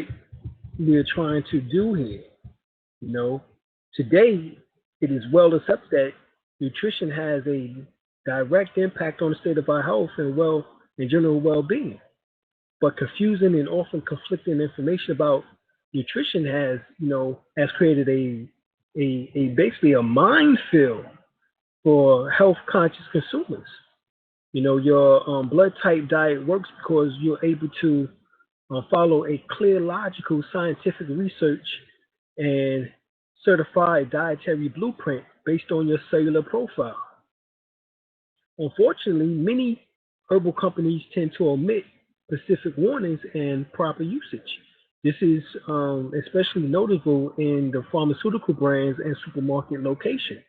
we're trying to do here. Today it is well accepted that nutrition has a direct impact on the state of our health and general well-being. But confusing and often conflicting information about nutrition has created a basically a minefield for health conscious consumers. Your blood type diet works because you're able to follow a clear, logical, scientific research and certified dietary blueprint based on your cellular profile. Unfortunately, many herbal companies tend to omit specific warnings and proper usage. This is especially notable in the pharmaceutical brands and supermarket location.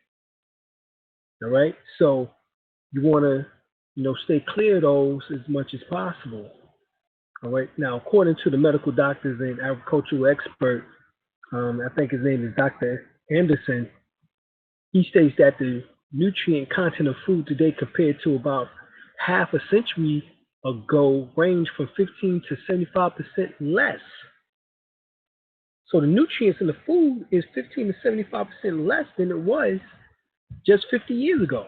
All right, so you want to stay clear of those as much as possible. All right, now according to the medical doctors and agricultural expert, I think his name is Dr. Anderson, he states that the nutrient content of food today compared to about half a century ago range from 15 to 75% less. So the nutrients in the food is 15 to 75% less than it was just 50 years ago.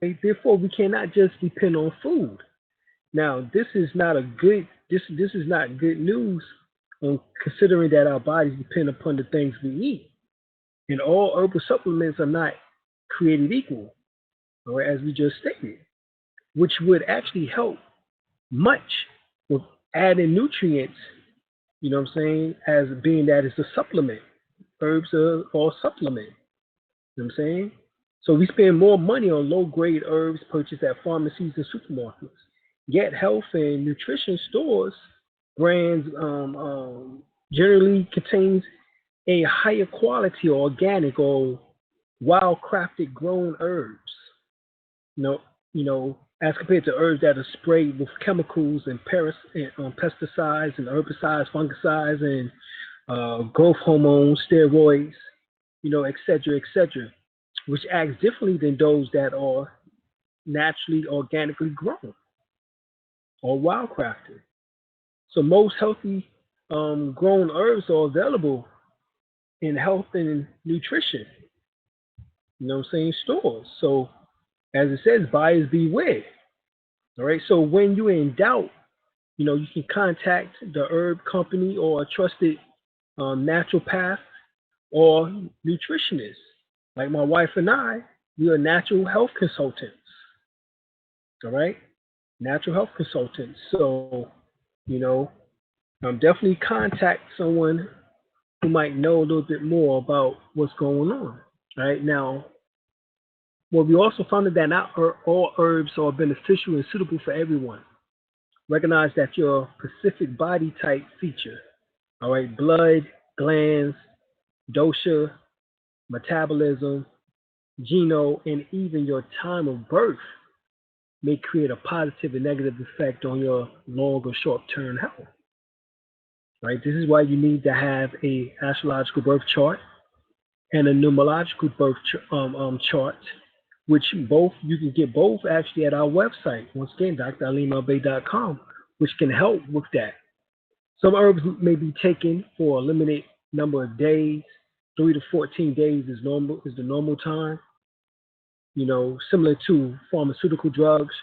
Okay? Therefore, we cannot just depend on food. Now, this is not good news considering that our bodies depend upon the things we eat. And all herbal supplements are not created equal, or as we just stated, which would actually help much with adding nutrients, as being that it's a supplement. Herbs are all supplement. So we spend more money on low-grade herbs purchased at pharmacies and supermarkets. Yet health and nutrition stores brands generally contains a higher quality organic or wild-crafted grown herbs. As compared to herbs that are sprayed with chemicals and pesticides and herbicides, fungicides, and growth hormones, steroids, et cetera, which acts differently than those that are naturally organically grown or wildcrafted. So most healthy grown herbs are available in health and nutrition, stores. So as it says, buyers beware. All right. So when you're in doubt, you can contact the herb company or a trusted naturopath or nutritionist. Like my wife and I, we are natural health consultants. All right. Natural health consultants. So, definitely contact someone who might know a little bit more about what's going on. All right. Now, we also found that not all herbs are beneficial and suitable for everyone. Recognize that your specific body type feature, all right, blood, glands, dosha, metabolism, geno, and even your time of birth may create a positive and negative effect on your long or short-term health. Right? This is why you need to have a astrological birth chart and a numerological birth chart, which you can get both actually at our website. Once again, dralimel-bey.com, which can help with that. Some herbs may be taken for a limited number of days. 3 to 14 days is the normal time. Similar to pharmaceutical drugs,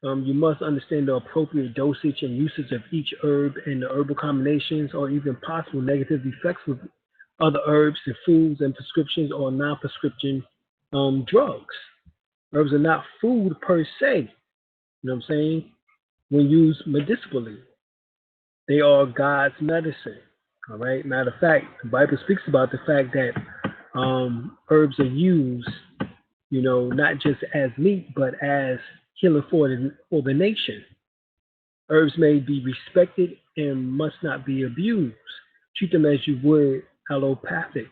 you must understand the appropriate dosage and usage of each herb and the herbal combinations, or even possible negative effects other herbs and foods and prescriptions or non-prescription drugs. Herbs are not food per se. You know what I'm saying? When used medicinally, they are God's medicine. All right. Matter of fact, the Bible speaks about the fact that herbs are used, not just as meat, but as healing for the nation. Herbs may be respected and must not be abused. Treat them as you would allopathic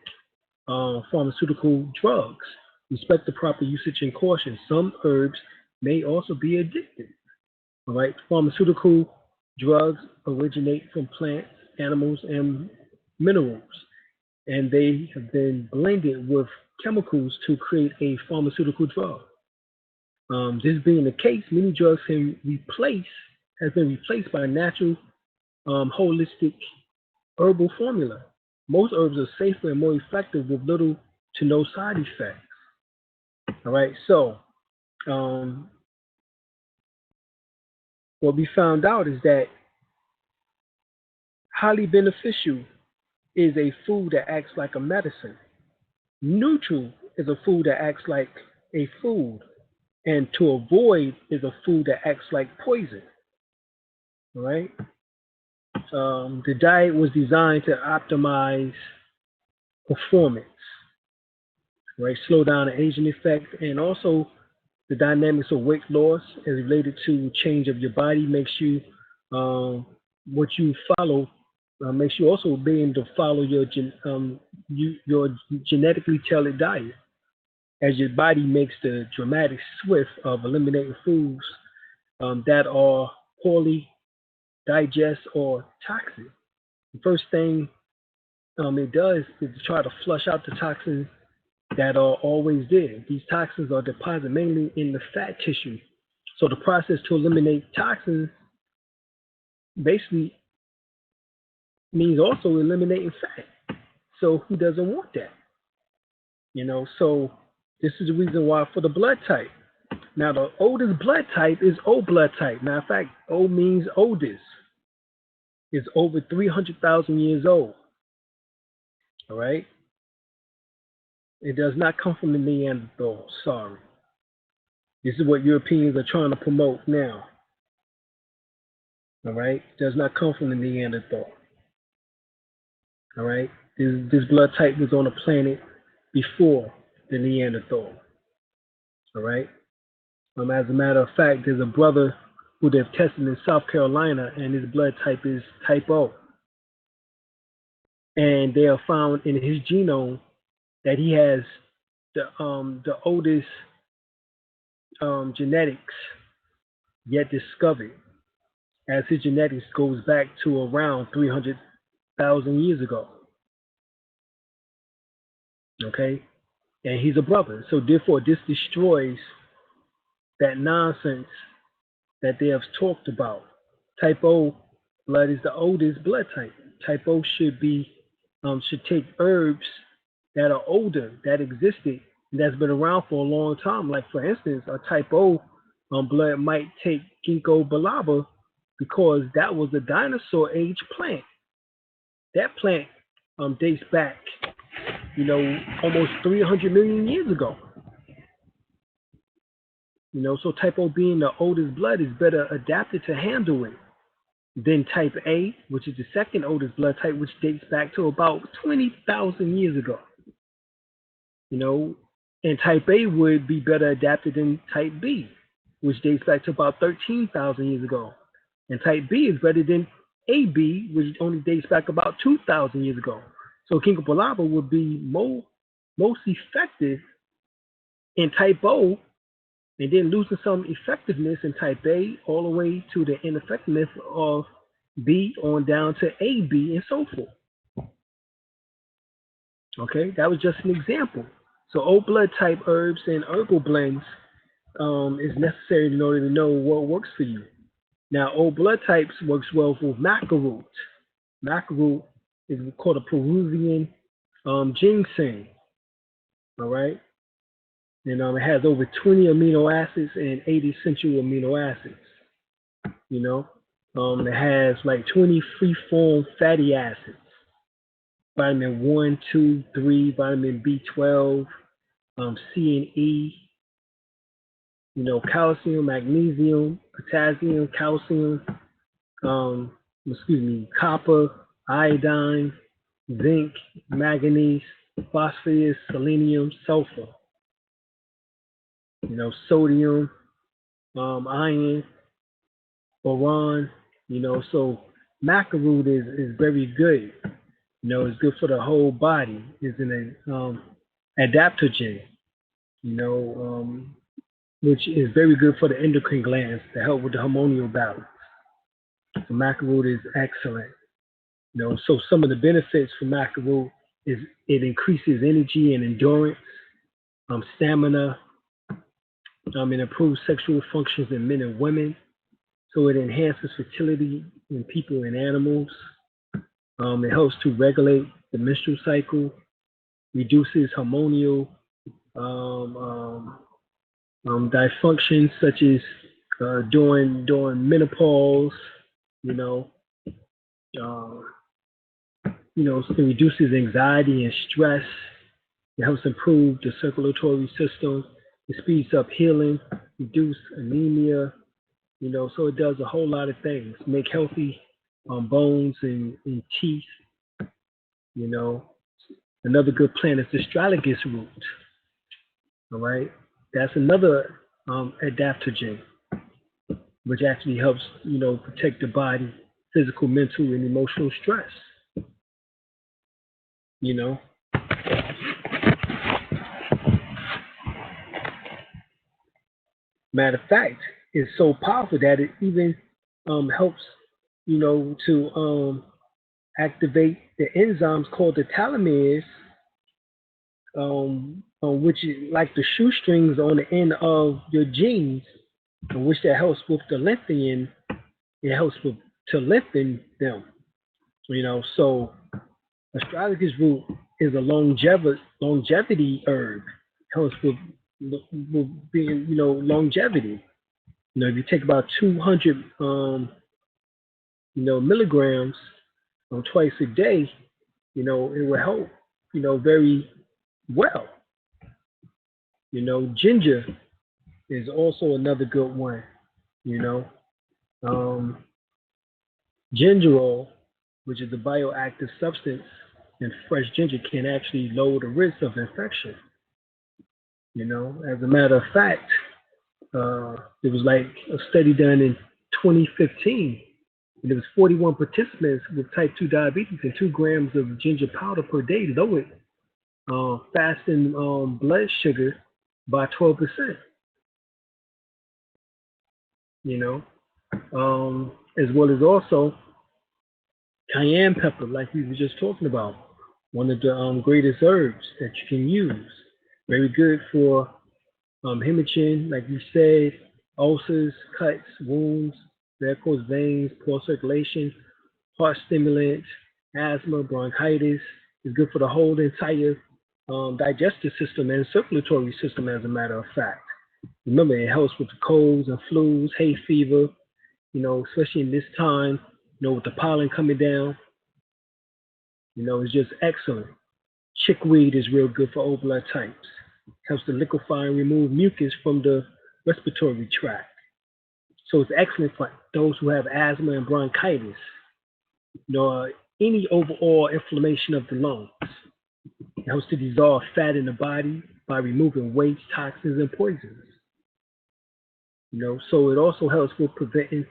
pharmaceutical drugs. Respect the proper usage and caution. Some herbs may also be addictive. All right. Pharmaceutical drugs originate from plants, animals, and minerals, and they have been blended with chemicals to create a pharmaceutical drug. This being the case, many drugs has been replaced by natural, holistic herbal formula. Most herbs are safer and more effective with little to no side effects. All right, so what we found out is that highly beneficial is a food that acts like a medicine. Neutral is a food that acts like a food. And to avoid is a food that acts like poison. All right? The diet was designed to optimize performance, right? Slow down the aging effect, and also the dynamics of weight loss is related to change of your body. Makes you what you follow makes you also be able to follow your genetically tailored diet, as your body makes the dramatic shift of eliminating foods that are poorly digest or toxic. The first thing it does is to try to flush out the toxins that are always there. These toxins are deposited mainly in the fat tissue. So the process to eliminate toxins basically means also eliminating fat. So who doesn't want that? So this is the reason why for the blood type. Now, the oldest blood type is O blood type. Matter of fact, O means oldest. It's over 300,000 years old. All right? It does not come from the Neanderthal. Sorry. This is what Europeans are trying to promote now. All right? It does not come from the Neanderthal. All right? This blood type was on the planet before the Neanderthal. All right? As a matter of fact, there's a brother who they've tested in South Carolina, and his blood type is type O. And they have found in his genome that he has the oldest genetics yet discovered, as his genetics goes back to around 300,000 years ago. Okay? And he's a brother. So therefore, this destroys that nonsense that they have talked about. Type O blood is the oldest blood type. Type O should take herbs that are older, that existed, that's been around for a long time. Like for instance, a type O blood might take ginkgo biloba because that was a dinosaur age plant. That plant dates back, almost 300 million years ago. So type O being the oldest blood is better adapted to handle it than type A, which is the second oldest blood type, which dates back to about 20,000 years ago. And type A would be better adapted than type B, which dates back to about 13,000 years ago. And type B is better than AB, which only dates back about 2,000 years ago. So ginkgo biloba would be most effective in type O, and then losing some effectiveness in type A all the way to the ineffectiveness of B on down to AB and so forth. Okay, that was just an example. So O blood type herbs and herbal blends is necessary in order to know what works for you. Now, O blood types works well with maca root. Maca root is called a Peruvian ginseng. All right. And it has over 20 amino acids and 80 essential amino acids. It has like 20 free-form fatty acids. vitamin 1, 2, 3, vitamin B12, C and E, calcium, magnesium, potassium, calcium, copper, iodine, zinc, manganese, phosphorus, selenium, sulfur, sodium, iron, boron, so macaroon is very good. It's good for the whole body. It's an adaptogen, which is very good for the endocrine glands to help with the hormonal balance. So macaroon is excellent. So some of the benefits for macaroon is it increases energy and endurance, stamina, it improves sexual functions in men and women. So it enhances fertility in people and animals. It helps to regulate the menstrual cycle, reduces hormonal dysfunctions such as during menopause. It reduces anxiety and stress. It helps improve the circulatory system. It speeds up healing, reduce anemia. So it does a whole lot of things. Make healthy bones and teeth. Another good plant is the astragalus root. All right, that's another adaptogen, which actually helps protect the body, physical, mental, and emotional stress. Matter of fact, it's so powerful that it even helps to activate the enzymes called the telomeres, which is like the shoestrings on the end of your jeans, which that helps with the lengthening. It helps to lengthen them. So astragalus root is a longevity herb. Helps with being longevity. If you take about 200 milligrams twice a day, it will help very well. Ginger is also another good one. Gingerol, which is a bioactive substance in fresh ginger, can actually lower the risk of infection. As a matter of fact, there was like a study done in 2015, and there was 41 participants with type 2 diabetes, and 2 grams of ginger powder per day lowered fasting blood sugar by 12%. As well as also cayenne pepper, like we were just talking about, one of the greatest herbs that you can use. Very good for hemorrhaging, like you said, ulcers, cuts, wounds, varicose veins, poor circulation, heart stimulant, asthma, bronchitis. It's good for the whole entire digestive system and circulatory system, as a matter of fact. Remember, it helps with the colds and flus, hay fever, especially in this time, with the pollen coming down. It's just excellent. Chickweed is real good for all blood types. Helps to liquefy and remove mucus from the respiratory tract. So it's excellent for those who have asthma and bronchitis, any overall inflammation of the lungs. It helps to dissolve fat in the body by removing waste, toxins, and poisons. So it also helps with prevent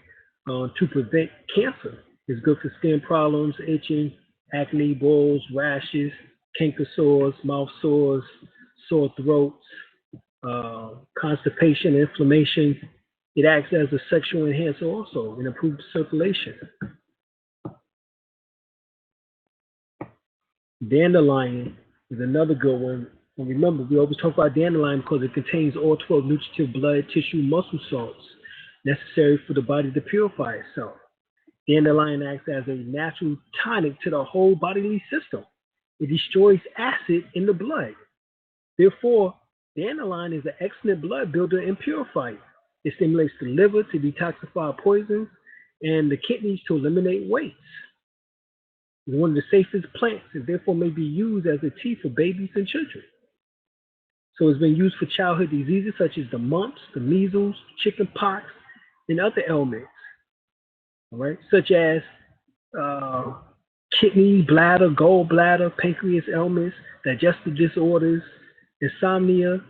cancer. It's good for skin problems, itching, acne, boils, rashes, canker sores, mouth sores, sore throats, constipation, inflammation. It acts as a sexual enhancer also and improves circulation. Dandelion is another good one. And remember, we always talk about dandelion because it contains all 12 nutritive blood, tissue, muscle salts necessary for the body to purify itself. Dandelion acts as a natural tonic to the whole bodily system. It destroys acid in the blood. Therefore, dandelion is an excellent blood builder and purifier. It stimulates the liver to detoxify poisons and the kidneys to eliminate waste. It's one of the safest plants and therefore may be used as a tea for babies and children. So it's been used for childhood diseases such as the mumps, the measles, chicken pox, and other ailments, all right, such as kidney, bladder, gallbladder, pancreas ailments, digestive disorders, insomnia.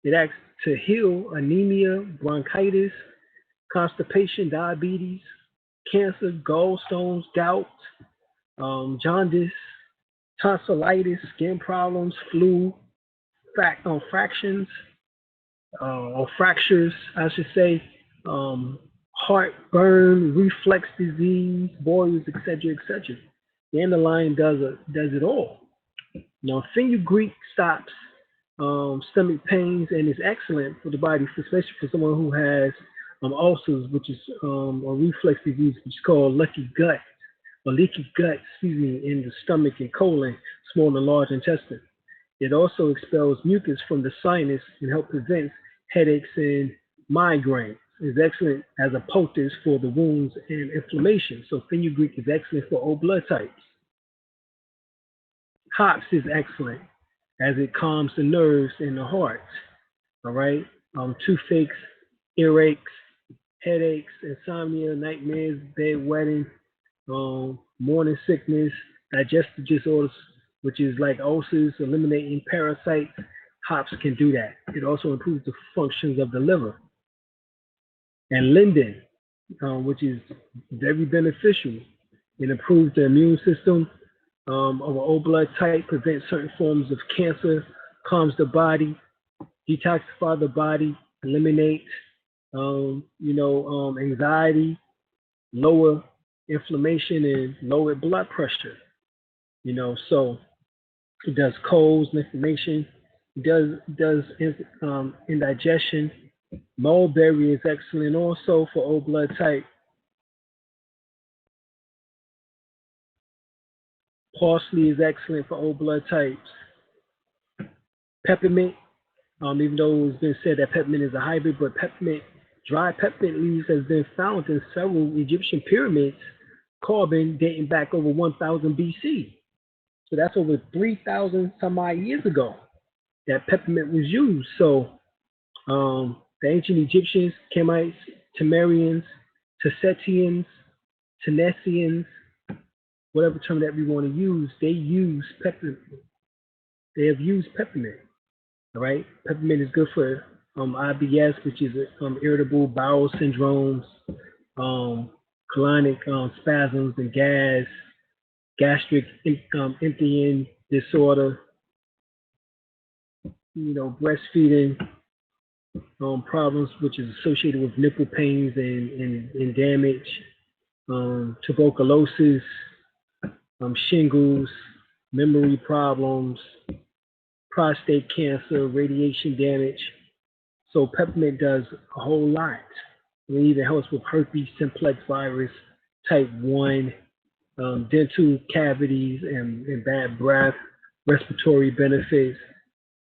It acts to heal anemia, bronchitis, constipation, diabetes, cancer, gallstones, gout, jaundice, tonsillitis, skin problems, flu, fractions, or fractures, I should say, heartburn, reflex disease, boils, etc., etc. Dandelion does it all. Now, fenugreek stops stomach pains and is excellent for the body, especially for someone who has ulcers, which is a reflex disease, which is called leaky gut, in the stomach and colon, small and large intestine. It also expels mucus from the sinus and helps prevent headaches and migraines. It's excellent as a poultice for the wounds and inflammation. So fenugreek is excellent for all blood types. Hops is excellent as it calms the nerves and the heart. All right, toothaches, earaches, headaches, insomnia, nightmares, bedwetting, morning sickness, digestive disorders, which is like ulcers, eliminating parasites. Hops can do that. It also improves the functions of the liver. And linden, which is very beneficial. It improves the immune system of an O blood type, prevents certain forms of cancer, calms the body, detoxify the body, eliminate, anxiety, lower inflammation, and lower blood pressure. So it does colds, inflammation, does indigestion. Mulberry is excellent also for O blood type. Parsley is excellent for O blood types. Peppermint, even though it's been said that peppermint is a hybrid, but dry peppermint leaves has been found in several Egyptian pyramids, carbon dating back over 1000 BC. So that's over 3,000 some odd years ago that peppermint was used. So the ancient Egyptians, Kemites, Temerians, Tassetians, Tenesians, whatever term that we want to use, they use peppermint. They have used peppermint. All right, peppermint is good for IBS, which is irritable bowel syndromes, colonic spasms and gas, gastric emptying disorder, breastfeeding problems, which is associated with nipple pains and damage, tuberculosis, shingles, memory problems, prostate cancer, radiation damage. So peppermint does a whole lot. It even helps with herpes simplex virus type 1, dental cavities and bad breath, respiratory benefits,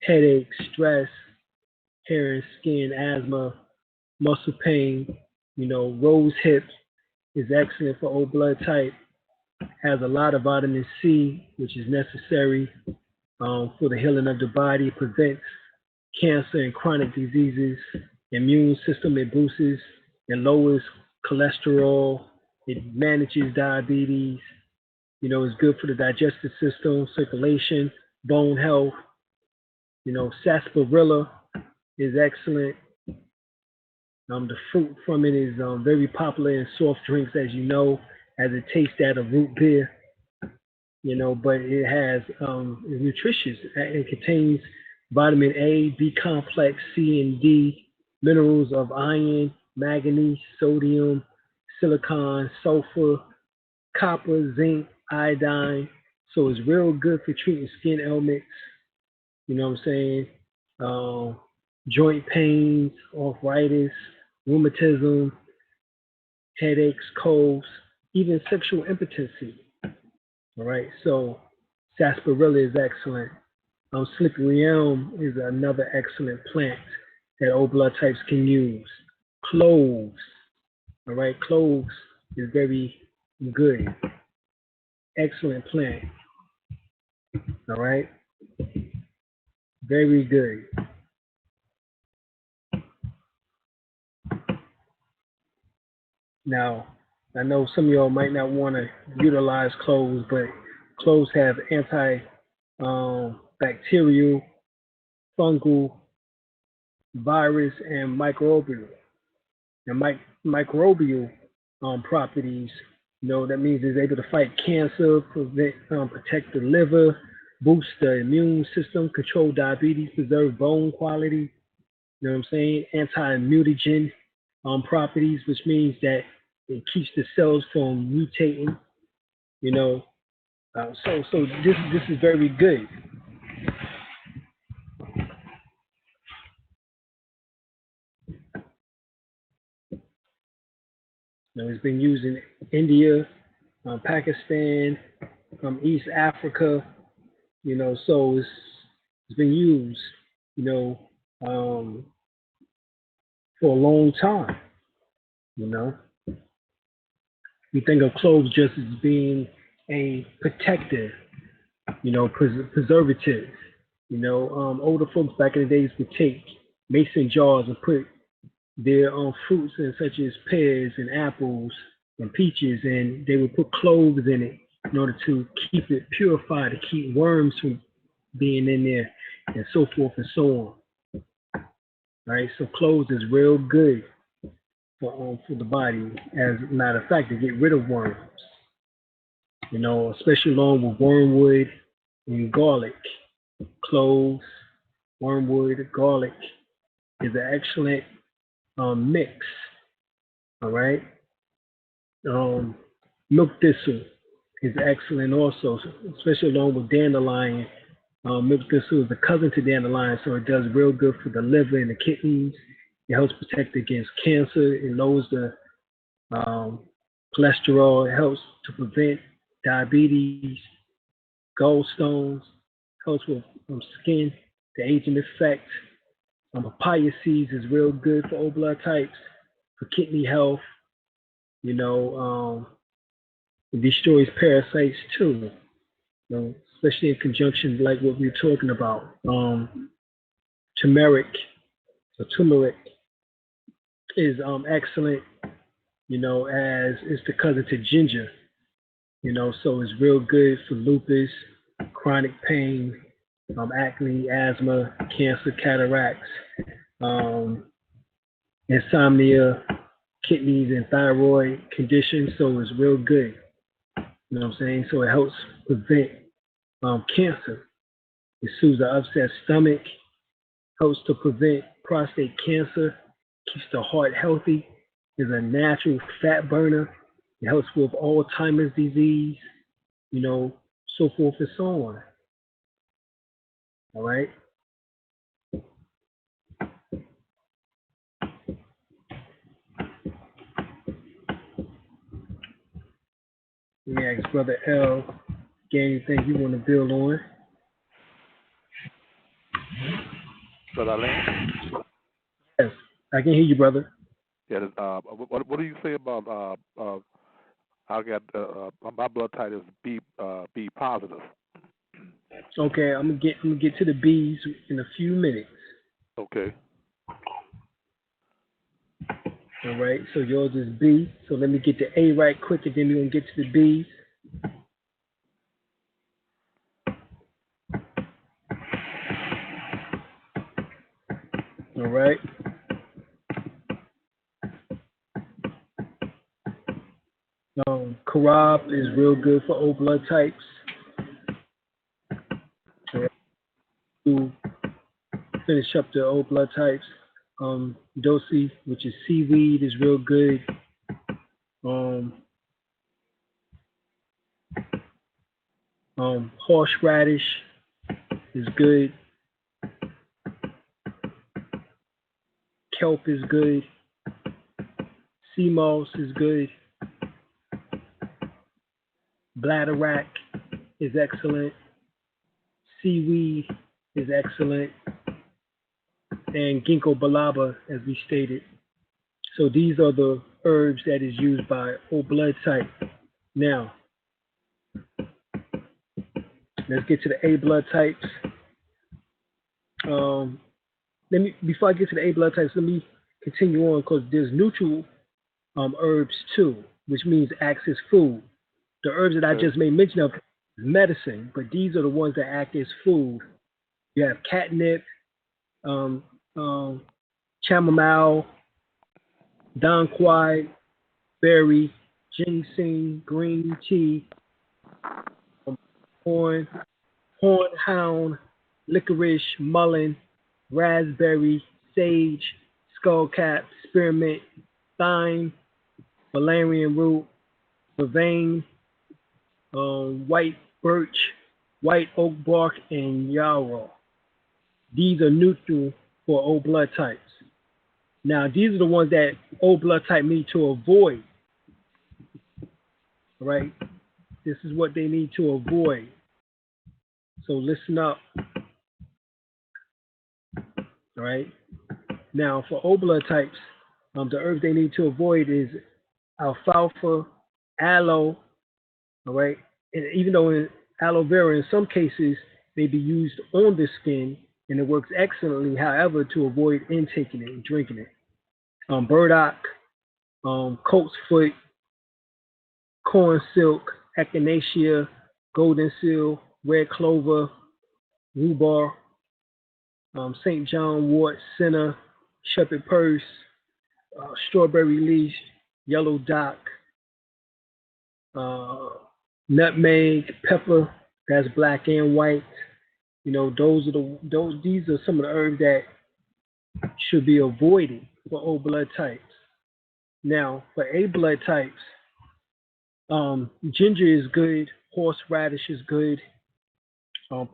headaches, stress, hair and skin, asthma, muscle pain. Rose hip is excellent for O blood type. Has a lot of vitamin C, which is necessary for the healing of the body. It prevents cancer and chronic diseases. Immune system, it boosts and lowers cholesterol. It manages diabetes. It's good for the digestive system, circulation, bone health. Sarsaparilla is excellent. The fruit from it is very popular in soft drinks, as you know, as it tastes that of root beer. But it has is nutritious. It contains vitamin A, B complex, C and D, minerals of iron, manganese, sodium, silicon, sulfur, copper, zinc, iodine. So it's real good for treating skin ailments. Joint pains, arthritis, rheumatism, headaches, colds, even sexual impotency. All right, so sarsaparilla is excellent. Slippery elm is another excellent plant that O blood types can use. Cloves, all right, cloves is very good. excellent plant. All right, very good. Now, I know some of y'all might not want to utilize cloves, but cloves have bacterial, fungal, virus, and microbial. And microbial properties, that means it's able to fight cancer, protect the liver, boost the immune system, control diabetes, preserve bone quality. You know what I'm saying? Anti-mutagen properties, which means that it keeps the cells from mutating. So this is very good. It's been used in India, Pakistan, East Africa. So it's been used, for a long time. We think of cloves just as being a protective, preservative. Older folks back in the days would take mason jars and put their fruits in, such as pears and apples and peaches, and they would put cloves in it in order to keep it purified, to keep worms from being in there, and so forth and so on. Right? So cloves is real good for the body. As a matter of fact, to get rid of worms. Especially along with wormwood and garlic. Cloves, wormwood, garlic is an excellent mix. All right. Milk thistle is excellent also, especially along with dandelion. Milk thistle is a cousin to dandelion, so it does real good for the liver and the kidneys. It helps protect against cancer. It lowers the cholesterol. It helps to prevent diabetes, gallstones. Helps with skin, the aging effect. Papaya seeds is real good for O blood types, for kidney health. It destroys parasites too. Especially in conjunction like what we're talking about. Turmeric is excellent, as it's the cousin to ginger, so it's real good for lupus, chronic pain, acne, asthma, cancer, cataracts, insomnia, kidneys and thyroid conditions, so it's real good. You know what I'm saying? So it helps prevent cancer. It soothes the upset stomach, helps to prevent prostate cancer, keeps the heart healthy, is a natural fat burner. It helps with Alzheimer's disease, so forth and so on. All right. Let me ask Brother L, get anything you want to build on? Brother Alim? Yes, I can hear you, brother. Yeah. What do you say about I got my blood type is B positive. Okay, I'm gonna get to the B's in a few minutes. Okay. All right, so yours is B. So let me get the A right quick, and then we're gonna get to the B's. All right. Karab is real good for O blood types. To finish up the O blood types, Dosi, which is seaweed, is real good. Horseradish is good. Kelp is good. Sea moss is good. Bladderwrack is excellent. Seaweed is excellent. And ginkgo biloba, as we stated. So these are the herbs that is used by O blood type. Now, Let's get to the A blood types. Before I get to the A blood types, let me continue on because there's neutral herbs too, which means acts as food. The herbs that I just made mention of is medicine, but these are the ones that act as food. You have catnip, um, chamomile, donquai, berry, ginseng, green tea, hornhound, licorice, mullein, raspberry, sage, skullcap, spearmint, thyme, valerian root, vervain, white birch, white oak bark, and yarrow. These are neutral for O blood types. Now, these are the ones that O blood type need to avoid. Right? This is what they need to avoid. So listen up. All right. Now, for O blood types, the herbs they need to avoid is alfalfa, aloe. All right. And even though in aloe vera, in some cases, may be used on the skin, and it works excellently. However, to avoid intaking it and drinking it. Burdock, colt's foot, corn silk, echinacea, golden seal, red clover, rhubarb, St. John wort, senna, shepherd purse, strawberry leaf, yellow dock, nutmeg, pepper, that's black and white. These are some of the herbs that should be avoided for O blood types. Now, for A blood types, ginger is good, horseradish is good,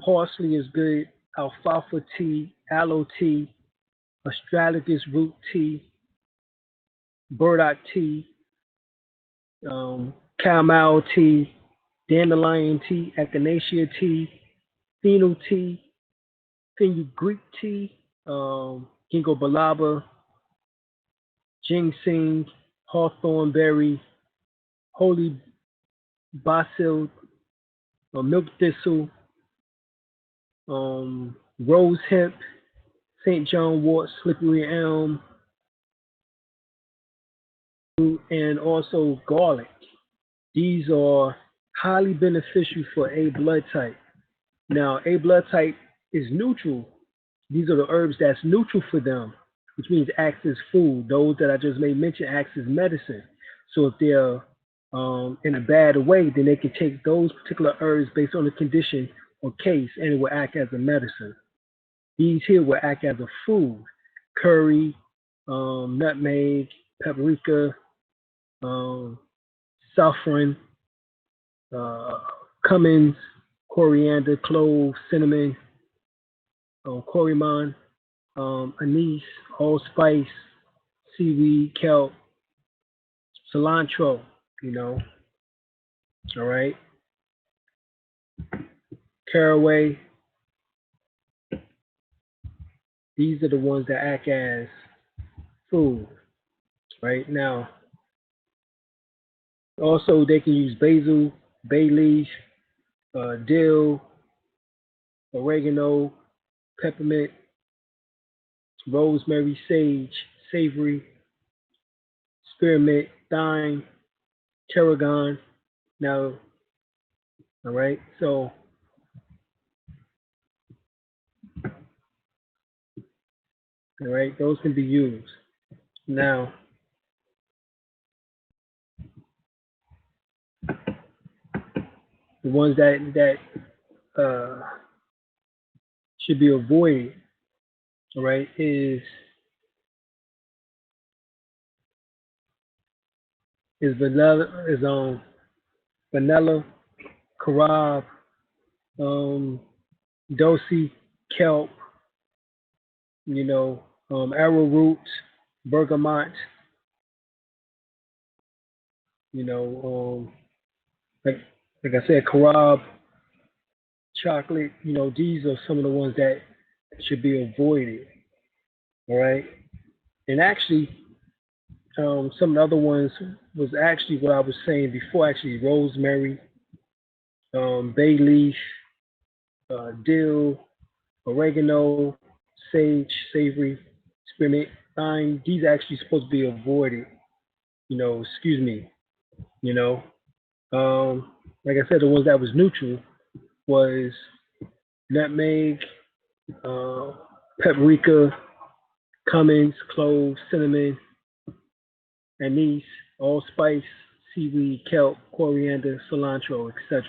parsley is good, alfalfa tea, aloe tea, astragalus root tea, burdock tea, chamomile tea, dandelion tea, echinacea tea, fennel tea, fenugreek tea, ginkgo biloba, ginseng, hawthorn berry, holy basil, milk thistle, rose hemp, St. John wort, slippery elm, and also garlic. These are highly beneficial for A blood type. Now, A blood type is neutral. These are the herbs that's neutral for them, which means acts as food. Those that I just made mention acts as medicine. So if they're in a bad way, then they can take those particular herbs based on the condition or case, and it will act as a medicine. These here will act as a food. Curry, nutmeg, paprika, saffron, cummins, coriander, clove, cinnamon, coriander, anise, allspice, seaweed, kelp, cilantro, all right, caraway. These are the ones that act as food, right? Now, also they can use basil, bay leaf, dill, oregano, peppermint, rosemary, sage, savory, spearmint, thyme, tarragon. Now, all right, so all right, those can be used. Now, the ones that should be avoided, all right, is vanilla, carob, dulce, kelp, arrowroot, bergamot, like I said, carob, chocolate. These are some of the ones that should be avoided. All right, and actually, some of the other ones was actually what I was saying before. Actually, rosemary, bay leaf, dill, oregano, sage, savory, spearmint, thyme. These are actually supposed to be avoided. Excuse me. You know, like I said, the ones that was neutral was nutmeg, uh, paprika, cummins, cloves, cinnamon, anise, allspice, seaweed, kelp, coriander, cilantro, etc.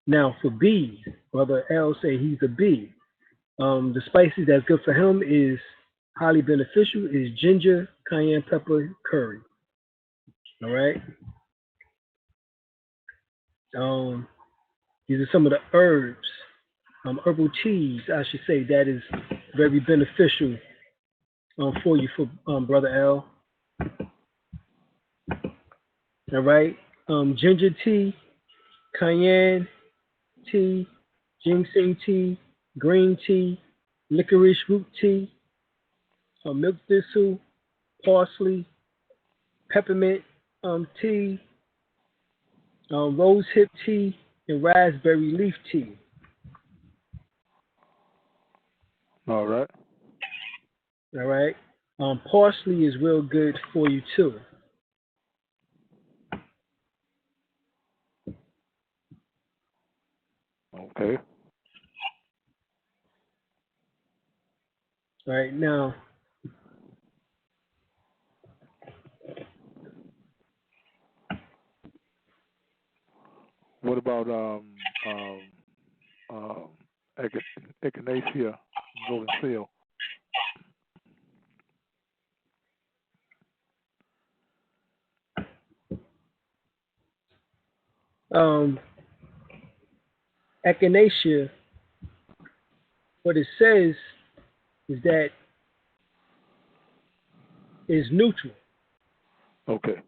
Now for bees, Brother L say he's a bee. The spices that's good for him is highly beneficial is ginger, cayenne pepper, curry. All right. These are some of the herbs, herbal teas, I should say, that is very beneficial for you, for Brother L. All right. Ginger tea, cayenne tea, ginseng tea, green tea, licorice root tea, milk thistle, parsley, peppermint tea, rose hip tea, and raspberry leaf tea. All right. All right. Parsley is real good for you too. Okay. All right. Now, What about echinacea, golden seal? echinacea, what it says is that it's neutral. Okay.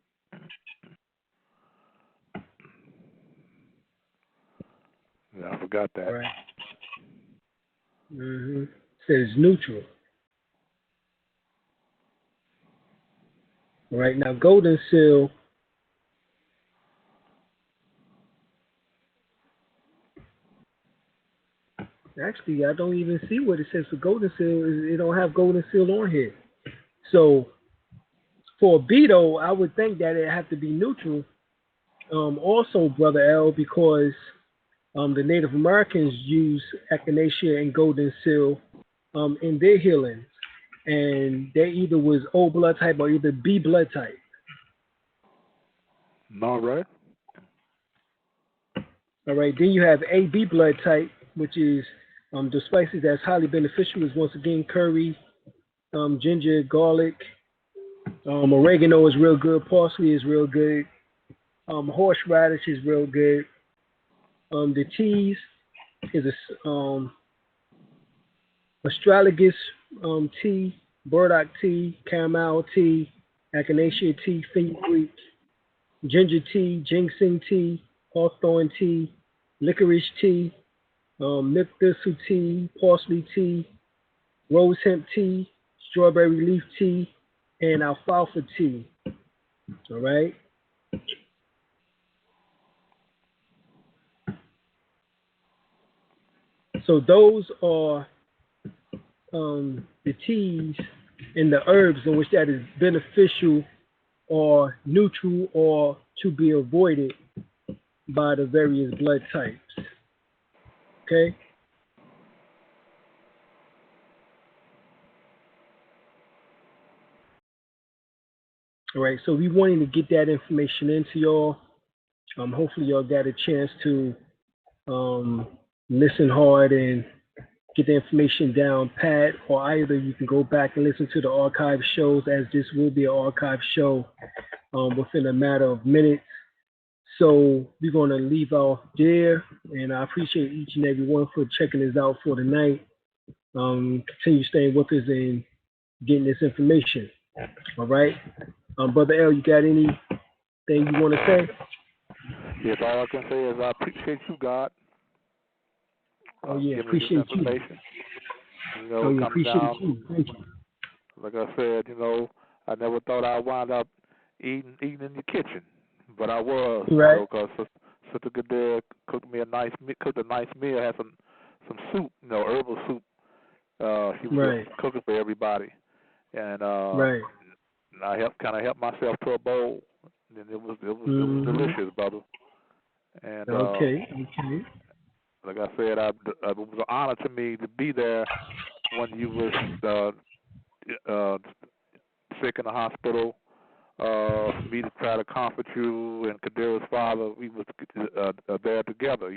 Yeah, I forgot that. Right. It says neutral. All right. Now, golden seal. Actually, I don't even see what it says for golden seal. It don't have golden seal on here. So for Beto, I would think that it have to be neutral. Also, Brother L, because the Native Americans use echinacea and golden seal in their healing, and they either was O blood type or either B blood type. All right. All right. Then you have AB blood type, which is the spices that's highly beneficial is once again curry, ginger, garlic, oregano is real good, parsley is real good, horseradish is real good. The teas is astragalus tea, burdock tea, chamomile tea, echinacea tea, fenugreek, ginger tea, ginseng tea, hawthorn tea, licorice tea, milk thistle tea, parsley tea, rose hemp tea, strawberry leaf tea, and alfalfa tea. All right. So those are the teas and the herbs in which that is beneficial or neutral or to be avoided by the various blood types. Okay? All right, so we wanting to get that information into y'all. Hopefully y'all got a chance to listen hard and get the information down pat, or either you can go back and listen to the archive shows, as this will be an archive show within a matter of minutes. So we're going to leave off there, and I appreciate each and every one for checking this out for tonight. Continue staying with us and getting this information. All right? Brother L, you got anything you want to say? Yes, all I can say is I appreciate you, God. Oh, yeah, giving me this appreciate you. information. You know, Oh, yeah, coming appreciate down, you. Thank you. like I said, you know, I never thought I'd wind up eating in the kitchen, but I was. Right. Because Sister Goodell cooked a nice meal, had soup, herbal soup. He was Right. cooking for everybody, and Right. I helped myself to a bowl, and it was Mhm. delicious, brother. And Okay. like I said, it was an honor to me to be there when you was sick in the hospital. Me to try to comfort you and Kadira's father, we was there together.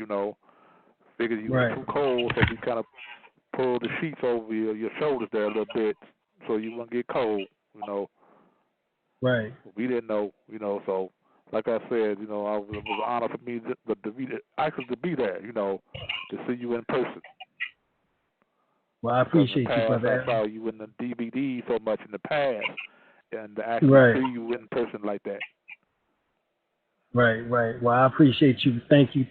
Figured you Right. were too cold, so we kind of pulled the sheets over your shoulders there a little bit, so you wouldn't get cold. Right. We didn't know. So like I said, it was an honor for me to be there. To see you in person. Well, I appreciate Because you, in the brother. past, I saw you in the DVD so much in the past, and to actually Right. see you in person like that. Right. Well, I appreciate you. Thank you.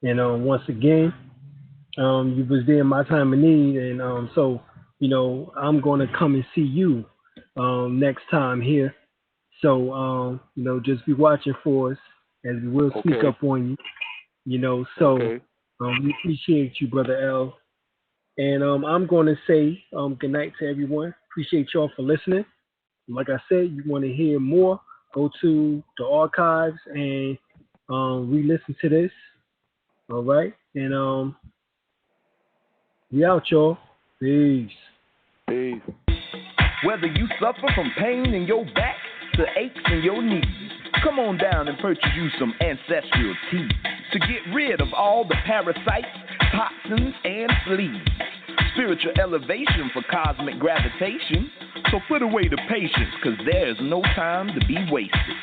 And once again, you was there in my time of need, and so I'm going to come and see you next time here. So just be watching for us, as we will sneak Okay. up on you. So Okay. we appreciate you, Brother L. And I'm going to say good night to everyone. Appreciate y'all for listening. Like I said, you want to hear more, go to the archives and re-listen to this. All right? And we out, y'all. Peace. Peace. Whether you suffer from pain in your back to aches in your knees, come on down and purchase you some ancestral tea to get rid of all the parasites, toxins, and fleas. Spiritual elevation for cosmic gravitation. So put away the patience, 'cause there's no time to be wasted.